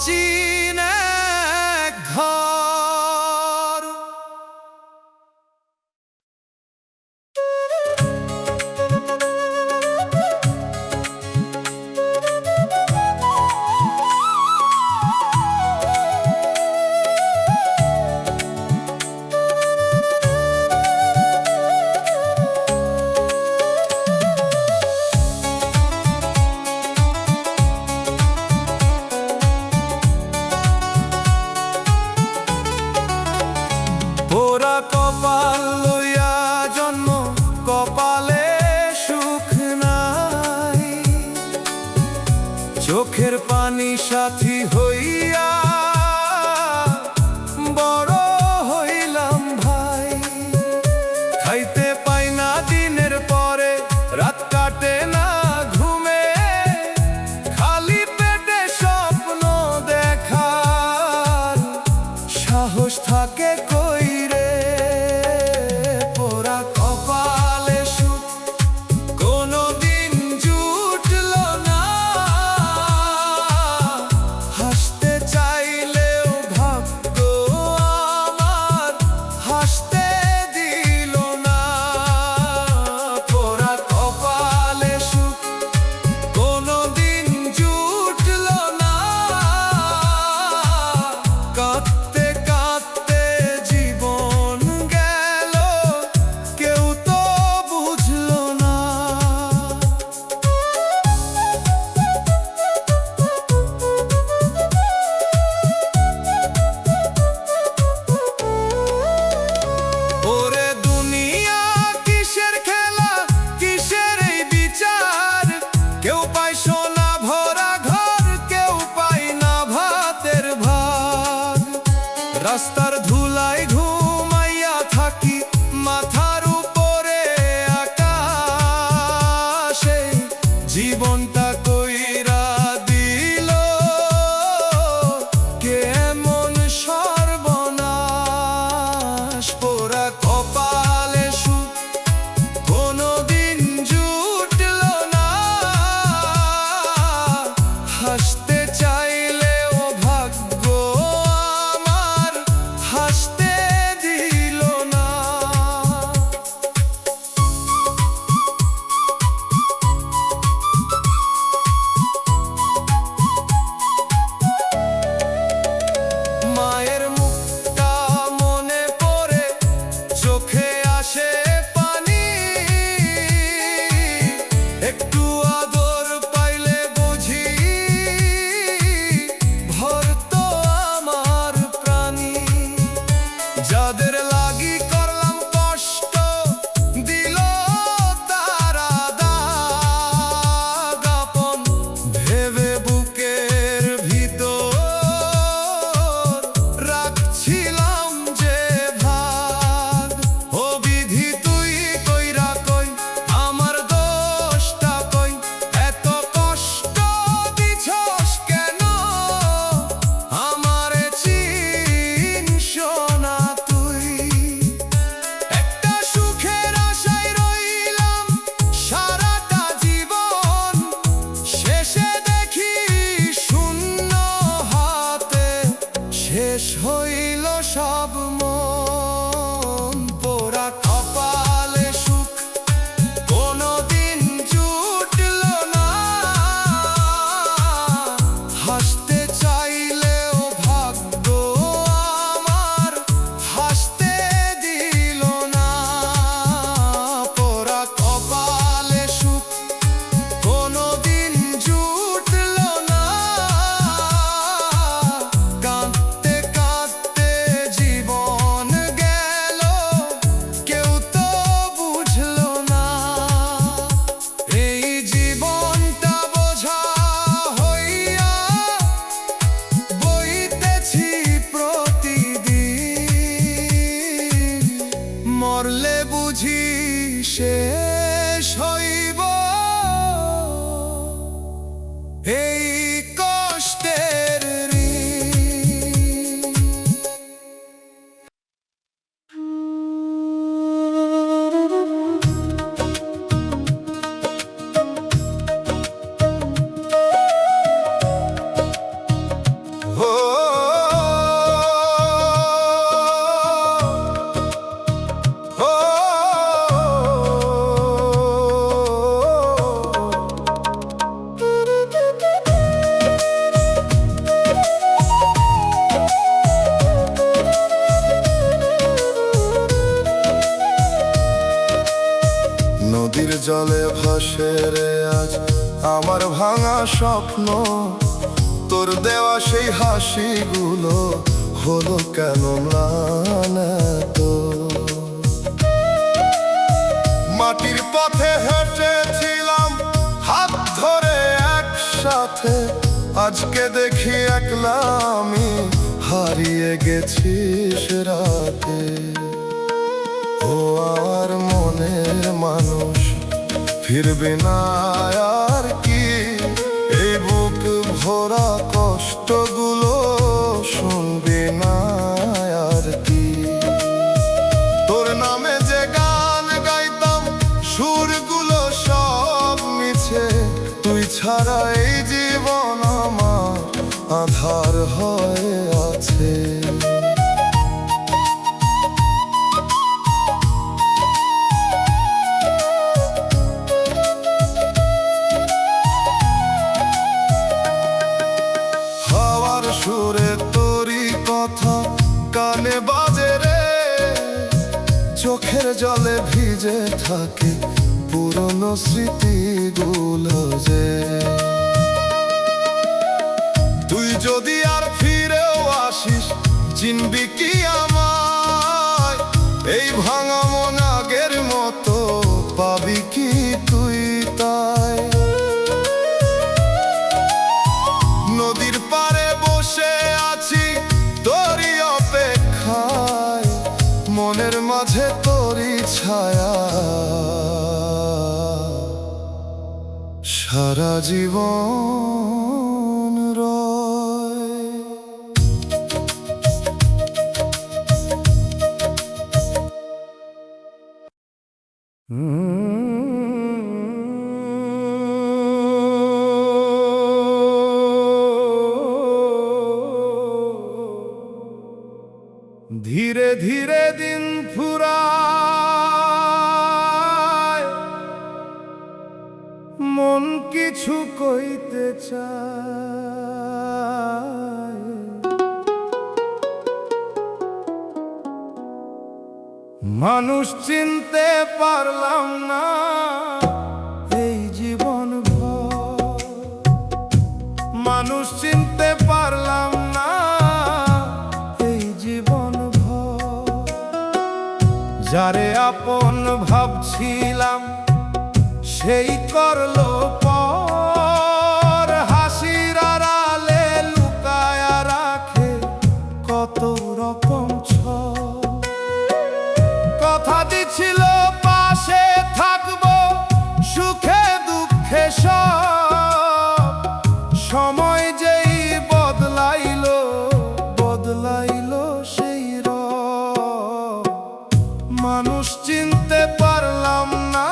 অচিন এক ঘর। পোড়া কপাল লইয়া জন্ম, কপালে সুখ নাই, চোখের পানি সাথী হইয়া বড় হইলাম ভাই। খাইতে পাই না দিনের পরে, রাত কাটে না ঘুমে, খালি পেটে স্বপ্ন দেখার সাহস থাকে কই রে। পোড়া কপালে সুখ কোনদিন জুটল না, হাসতে চাইলেও ভাগ্য আমার হাসতে দিল না। পোড়া কপালে সুখ কোনদিন জুটল না, কাঁদতে কাঁদতে জীবন গেল, কেউ তো বুঝল না। ওরে দুনিয়া কিসের খেলা, কিসের এই বিচার, কেউ পায় সোনা ভরা ঘর, কেউ পায় না ভাতের ভাগ। রাস্তার ধুলায় ঘুমাইয়া থাকি, মাথার উপরে আকাশে জীবনটা কইরা দিল কেমন সর্বনাশ। পোড়া কপালে সুখ কোনদিন জুটল না, হাসতে চাইলেও ভাগ্য আমার হাসতে দিল না। মায়ের মুখটা মনে পড়ে, চোখে আসে পানি, একটু আদর পাইলে বুঝি ভরতো আমার প্রাণী। যাদের লাগি করলাম কষ্ট, দিল তারা দাগ, আপন ভেবে বুকের ভিতর রাখছিলাম যে ভাগ। ও বিধি তুই কইরা কই, আমার দোষটা কই, এত কষ্ট দিছস কেন, আমারে চিনস না তুই। একটা সুখের আশায় রইলাম সারাটা জীবন, শেষে দেখি শূন্য হাতে শেষ হইল সব মন। পোড়া কপালে সুখ কোনদিন জুটল না, হাসতে চাইলেও ভাগ্য আমার হাসতে দিল না। পোড়া কপালে সুখ কোনদিন জুটল না, কাঁদতে কাঁদতে জীবন গেল, কেউ তো বুঝল না। এই জীবনটা বোঝা হইয়া বইতেছি প্রতিদিন, মরলে বুঝি শেষ হইব এই কষ্টের ঋণ। ও আমার ভাঙা স্বপ্ন, তোর দেওয়া সেই হাসিগুলো হলো কেন ম্লান এত? মাটির পথে হেঁটেছিলাম হাত ধরে একসাথে, আজকে দেখি একলা আমি হারিয়ে গেছিস রাতে। ও আর মনের মানুষ ফিরবে না আর কি, এই বুক ভরা কষ্টগুলো শুনবে না আর কি। তোর নামে যে গান গাইতাম সুরগুলো সব মিছে, তুই ছাড়া এই জীবন আমার আধার হয়ে আছে। হাওয়ার সুরে তোরই কথা কানে বাজে রে, চোখের জলে ভিজে থাকে পুরনো স্মৃতিগুলো যে। তুই যদি আর ফিরেও আসিস চিনবি কি আমায়? এই ভাঙা মন আগের মতো পাবি কি তুই তাই? নদীর পাড়ে বসে আছি তোরই অপেক্ষায়, মনের মাঝে তোরই ছায়া সারা জীবন রয়। ধীরে ধীরে দিন ফুরায়, মন কিছু কইতে চায়, মানুষ চিনতে পারলাম না এই জীবন ভর, মানুষ চিনতে পারলাম না এই জীবন ভর। যারে আপন ভাবছিলাম সেই করলো পর, হাসির আড়ালে লুকায়া রাখে কত রকম ছল। কথা দিছিল পাশে থাকবো সুখে দুঃখে সব, সময় যেই বদলাইলো বদলাইলো সেই রব। মানুষ চিনতে পারলাম না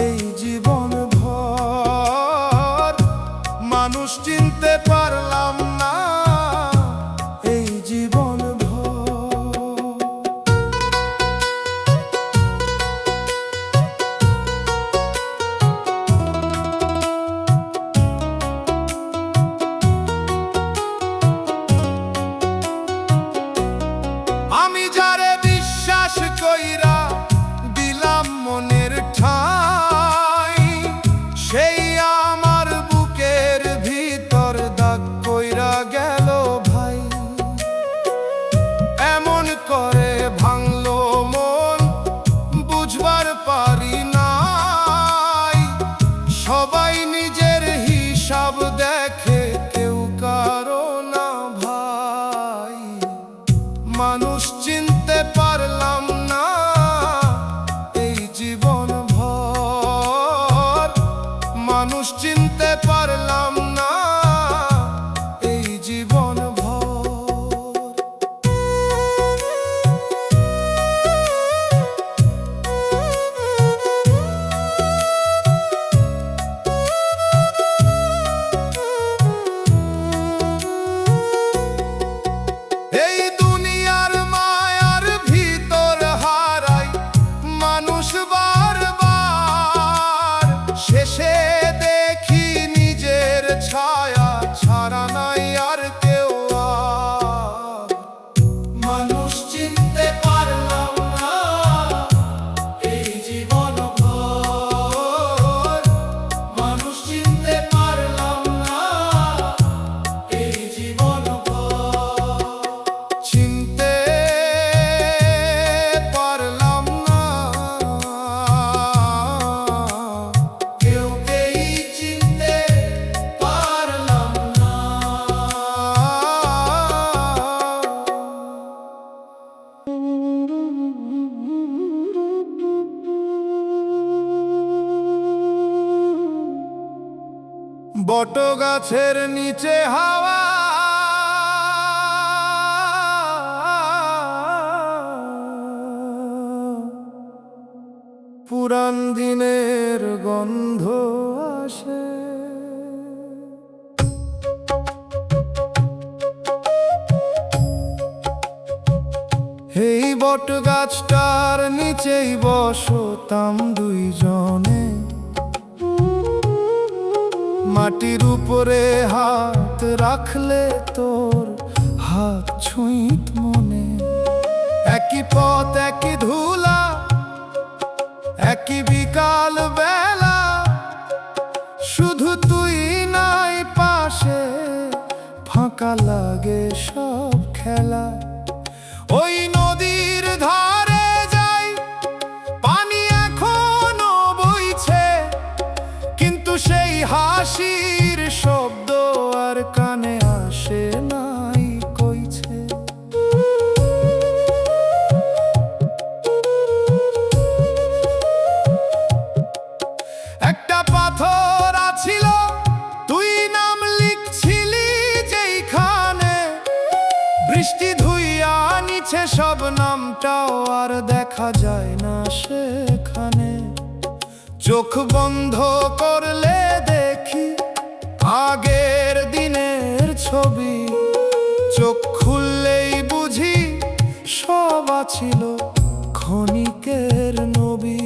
এই জীবন ভর, মানুষ চিনতে পারলাম না এই জীবন ভর। আমি যারে বিশ্বাস কইরা দিলাম মনের ঠাই, সেই আমার বুকের ভিতর দাগ কইরা গেল ভাই। এমন করে ভাঙলো মন বুঝবার পারি নাই, সবাই নিজের হিসাব দেখে কেউ কারো না ভাই। মানুষ চিনতে পারলাম না এই জীবন ভর, মানুষ চিনতে পারলাম না এই জীবন ভর। এই দুনিয়ার মায়ার ভিতর হারাই মানুষ বারবার, শেষে দেখি নিজের ছায়া বটগাছের নিচে হাওয়া পুরান দিনের গন্ধ আসে। এই বটগাছটার নিচেই বসতাম দুইজনে, মাটির উপরে হাত রাখলে তোর হাত ছুঁইত মনে। একই পথ একই ধুলা একই বিকাল বেলা, শুধু তুই নাই পাশে, ফাঁকা লাগে সব খেলা। ওই নদীর ধারে যাই, পানি এখনো বইছে, কিন্তু সেই হাসির শব্দ আর কানে আসে নাই কইছে। একটা পাথর আছিল, তুই নাম লিখছিলি যেইখানে, বৃষ্টি ধুইয়া নিছে সব, নামটাও আর দেখা যায় না সেখানে। চোখ বন্ধ করলে দেখি আগের দিনের ছবি, চোখ খুললেই বুঝি সব আছিল ক্ষণিকের নবী।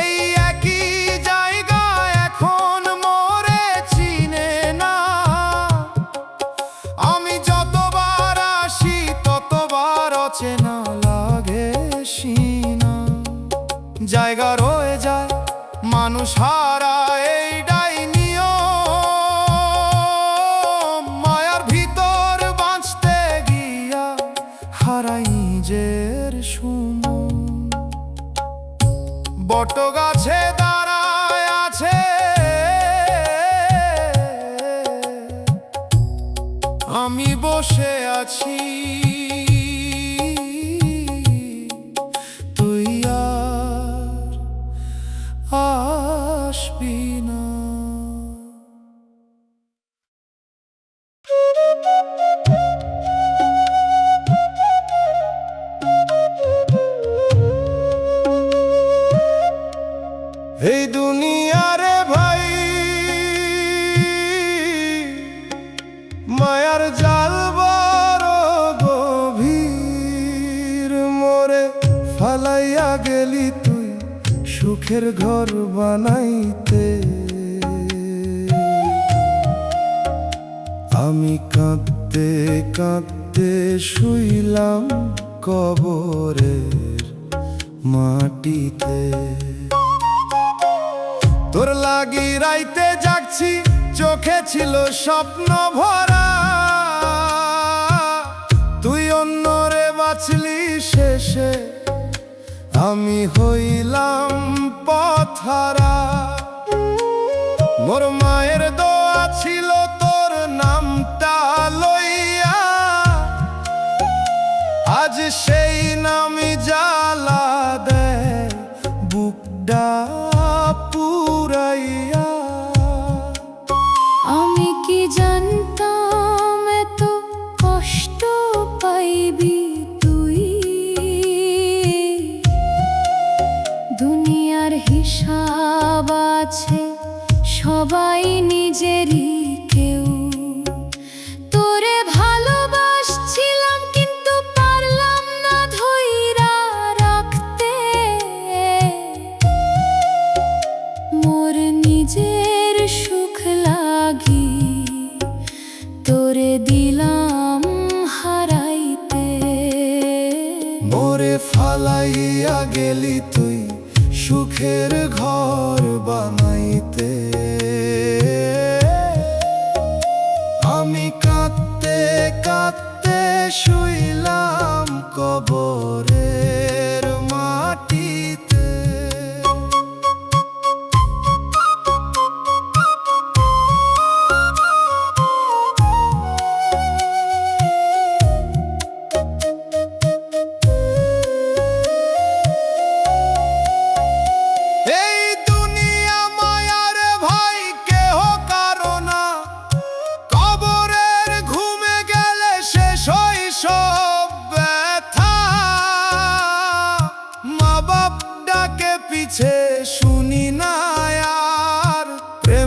এই একই জায়গা এখন মোরে চিনে না, আমি যতবার আসি ততবার অচেনা লাগে সিনা। জায়গা রয়ে যায়, মানুষ হারায়, এইটাই নিয়ম। মায়ার ভিতর বাঁচতে গিয়া হারাই নিজের সুমন। বটগাছে দাঁড়ায় আছে, আমি বসে আছি, তুই আর আসবি না। এই দুনিয়ারে ভাই মায়ার জাল বড় গভীর, মোরে ফালাইয়া গেলি তুই সুখের ঘর বানাইতে। আমি কাঁদতে কাঁদতে শুইলাম কবরের মাটিতে। তোর লাগি রাইতে জাগছি, চোখে ছিল স্বপ্ন ভরা, তুই অন্যরে বাঁচলি শেষে, আমি হইলাম পথহারা। মোর মায়ের দোয়া ছিল তোর নামটা লইয়া, আজ সেই নামই জ্বালা দেয় বুকডা পুরাইয়া। আমি কি জানতাম এত কষ্ট পাইবি তুই, দুনিয়ার হিসাব আছে সবাই নিজেরই কেউ। তোরে ভালোবাসছিলাম কিন্তু পারলাম না ধইরা রাখতে, মোর নিজের সুখ লাগি তোরে দিলাম হারাইতে। মোরে ফালাইয়া গেলি তুই সুখের ঘর বানাইতে। আমি কাঁদতে কাঁদতে শুইলাম কবরের মাটিতে।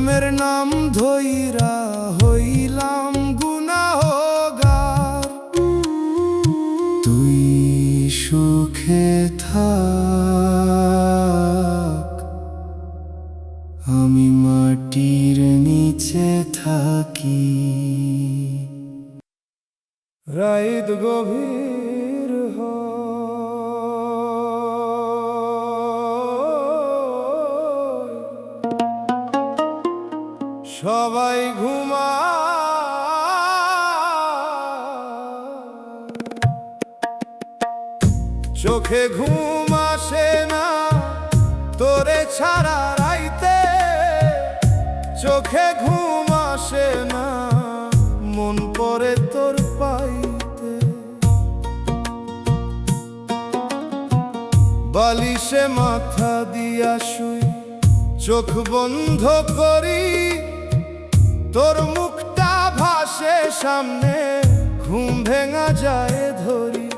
প্রেমের নাম ধইরা হইলাম গুনাহগার। তুই সুখে থাক, আমি মাটির নিচে থাকি। রাত গভীর হয়, সবাই ঘুমায়, চোখে ঘুম আসে না তোরে ছাড়া রাইতে, চোখে ঘুম আসে না মন পড়ে তোর পাইতে। বালিশে মাথা দিয়া শুই, চোখ বন্ধ করি, তোর মুখটা ভাসে সামনে, ঘুম ভেঙা যায় ধরি।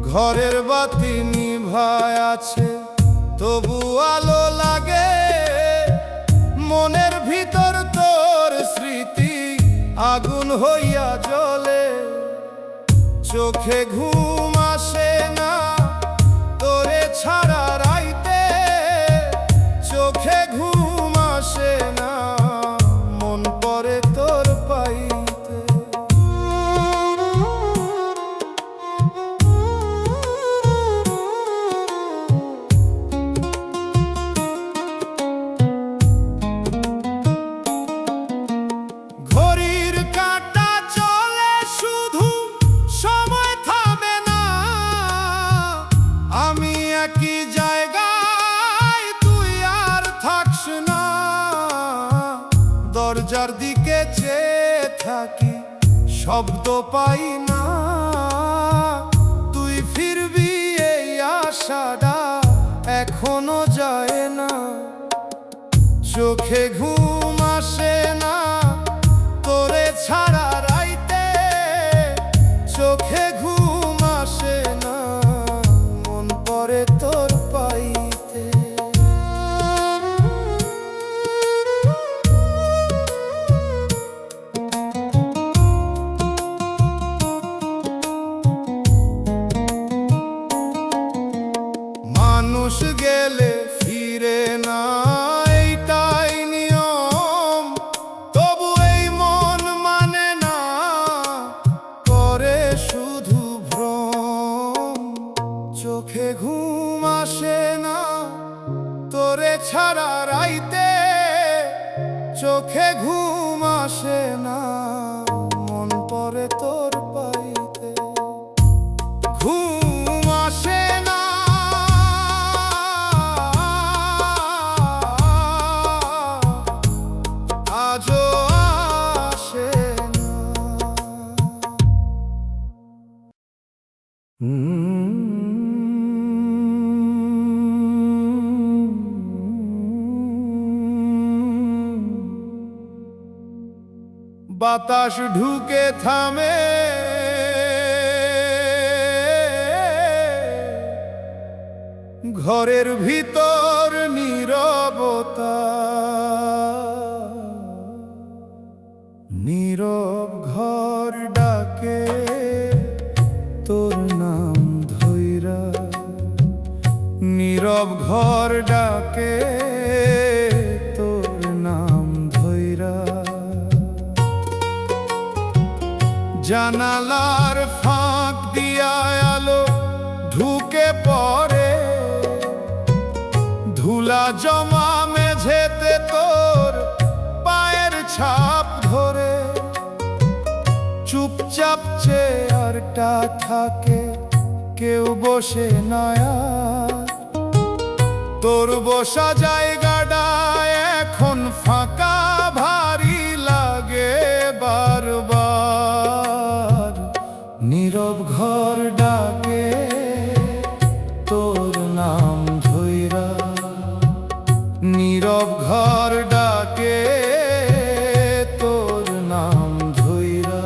ঘরের বাতি নিভায় আছে তবু আলো লাগে, মনের ভিতর তোর স্মৃতি আগুন হইয়া জ্বলে। চোখে ঘুম আসে না তোরে ছাড়া রাইতে, চোখে ঘুম আসে না মন পড়ে তোর পাইতে। ঘড়ির কাঁটা চলে শুধু, সময় থামে না। আমি একই জায়গায়, তুই আর থাকস না। দরজার দিকে চেয়ে থাকি, শব্দ পাই না। তুই ফিরবি এই আশাটা এখনো যায় না। চোখে ঘুম আসে না তোরে ছাড়া রাইতে, চোখে ঘুম আসে না মন পড়ে তোর পাইতে। মানুষ গেলে ফিরে না, এইটাই নিয়ম, তবু এই মন মানে না, করে শুধু ভ্রম। চোখে ঘুম আসে না তোরে ছাড়া রাইতে, চোখে ঘুম আসে না মন পড়ে তোর পাইতে। ঘুম আসে না, আজও আসে না। বাতাস ঢুকে থামে, ঘরের ভিতর নীরবতা। নীরব ঘর ডাকে তোর নাম ধইরা, নীরব ঘর ডাকে তোর নাম ধইরা। জানালার ফাঁক দিয়া আলো ঢুকে পড়ে, ধুলা জমা মেঝেতে তোর পায়ের ছাপ ধরে। চুপচাপ চেয়ারটা থাকে, কেউ বসে না আর। তোর বসা জায়গাটা এখন ফাঁকা, ভারী লাগে বারবার। নীরব ঘর ডাকে তোর নাম ধইরা, নীরব ঘর ডাকে তোর নাম ধইরা।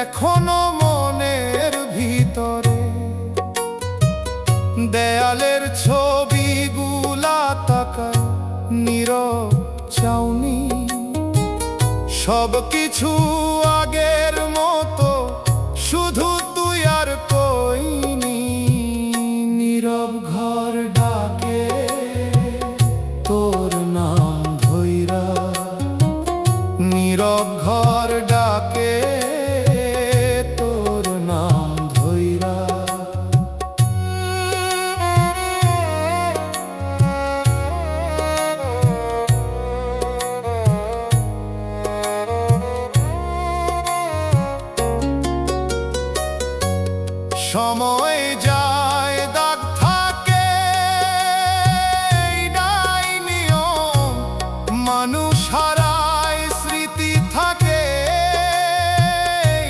এখনো মনের ভিতরে। দেয়ালের ছবিগুলা তাকায় নীরব চাউনি, সবকিছু আগের মতো, শুধু তুই আর কইনি। নীরব ঘর ডাকে তোর নাম ধইরা, নীরব ঘর ডাকে তোর নাম ধইরা। সময় যায় দাগ থাকে, এটাই নিয়ম। মানুষ হারায় স্মৃতি থাকে,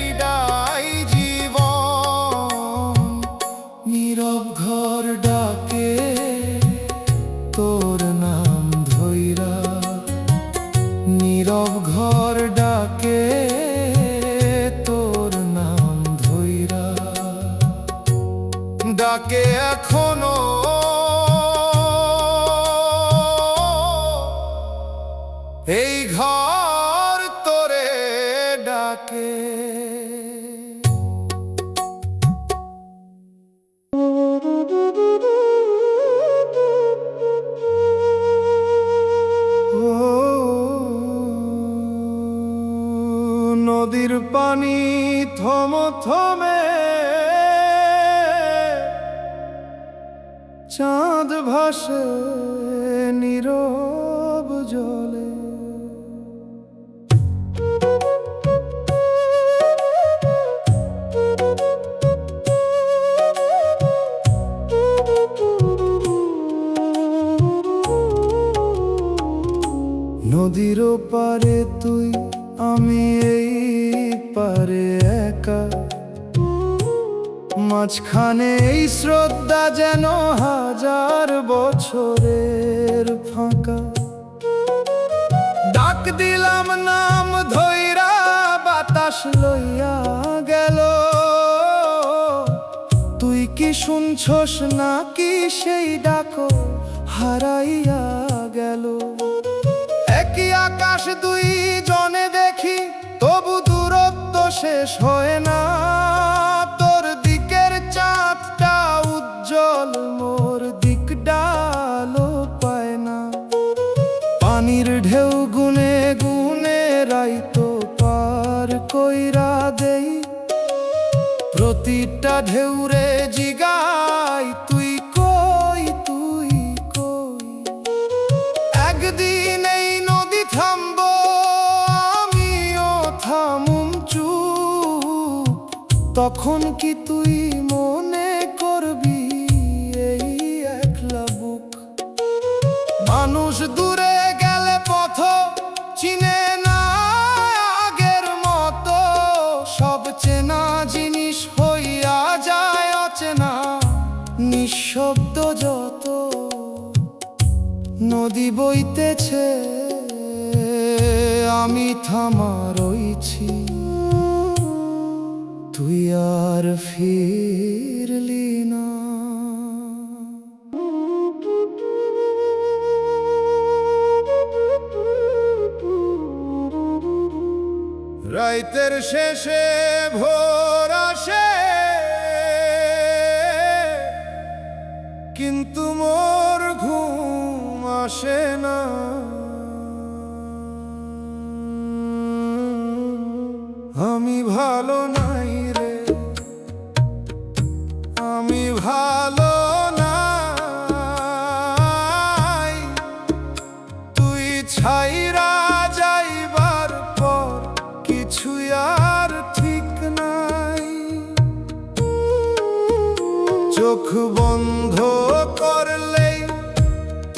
এটাই জীবন। নীরব ঘর ডাকে তোর নাম ধইরা, নীরব ঘর ডাকে তোর নাম ধইরা। ডাকে এখনো এই ঘর তোরে ডাকে। নদীর পানি থমথমে, চাঁদ ভাসে নীরব জলে। নদীর পারে তুই, আমি এই পারে একা, মাঝখানে এই শ্রদ্ধা যেন হাজার বছরের ফাঁকা। ডাক দিলাম নাম ধইরা, বাতাস লইয়া গেল। তুই কি শুনছস নাকি সেই ডাকো হারাইয়া গেল? একই আকাশ দুই জনে দেখি, তবু দূরত্ব শেষ হয় না। তোর দিকের চাঁদটা উজ্জ্বল, মোর দিক ডালো পায় না। পানির ঢেউ গুনে গুনে রাইতো পার কইরা দেই, প্রতিটা ঢেউরে জিগাই তুই কই, তুই কই। একদিন এই নদী থামবো, আমিও থামুম চুপ। তখন কি তুই মনে করবি এই একলা বুক? মানুষ দূরে গেলে পথ চিনে না আগের মতো, সব চেনা জিনিস হইয়া যায় অচেনা। নিঃশব্দ যত নদী বইতেছে, আমি থামা রইছি, তুই আর ফিরলি না। রাইতের শেষে ভোর আসে, কিন্তু মোর ঘুম আসে না। আমি ভালো নাই রে, আমি ভালো নাই। তুই ছাইরা যাইবার পর কিছু আর ঠিক নাই। চোখ বন্ধ করলেই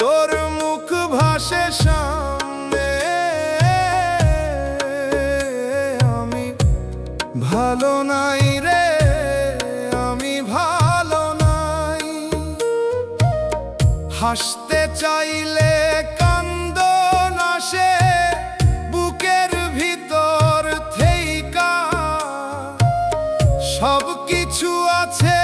তোর মুখ ভাসে সামনে। আমি ভালো নাই রে, আমি ভালো নাই। হাসতে চাইলে কান্দন আসে বুকের ভিতর থেইকা। সব কিছু আছে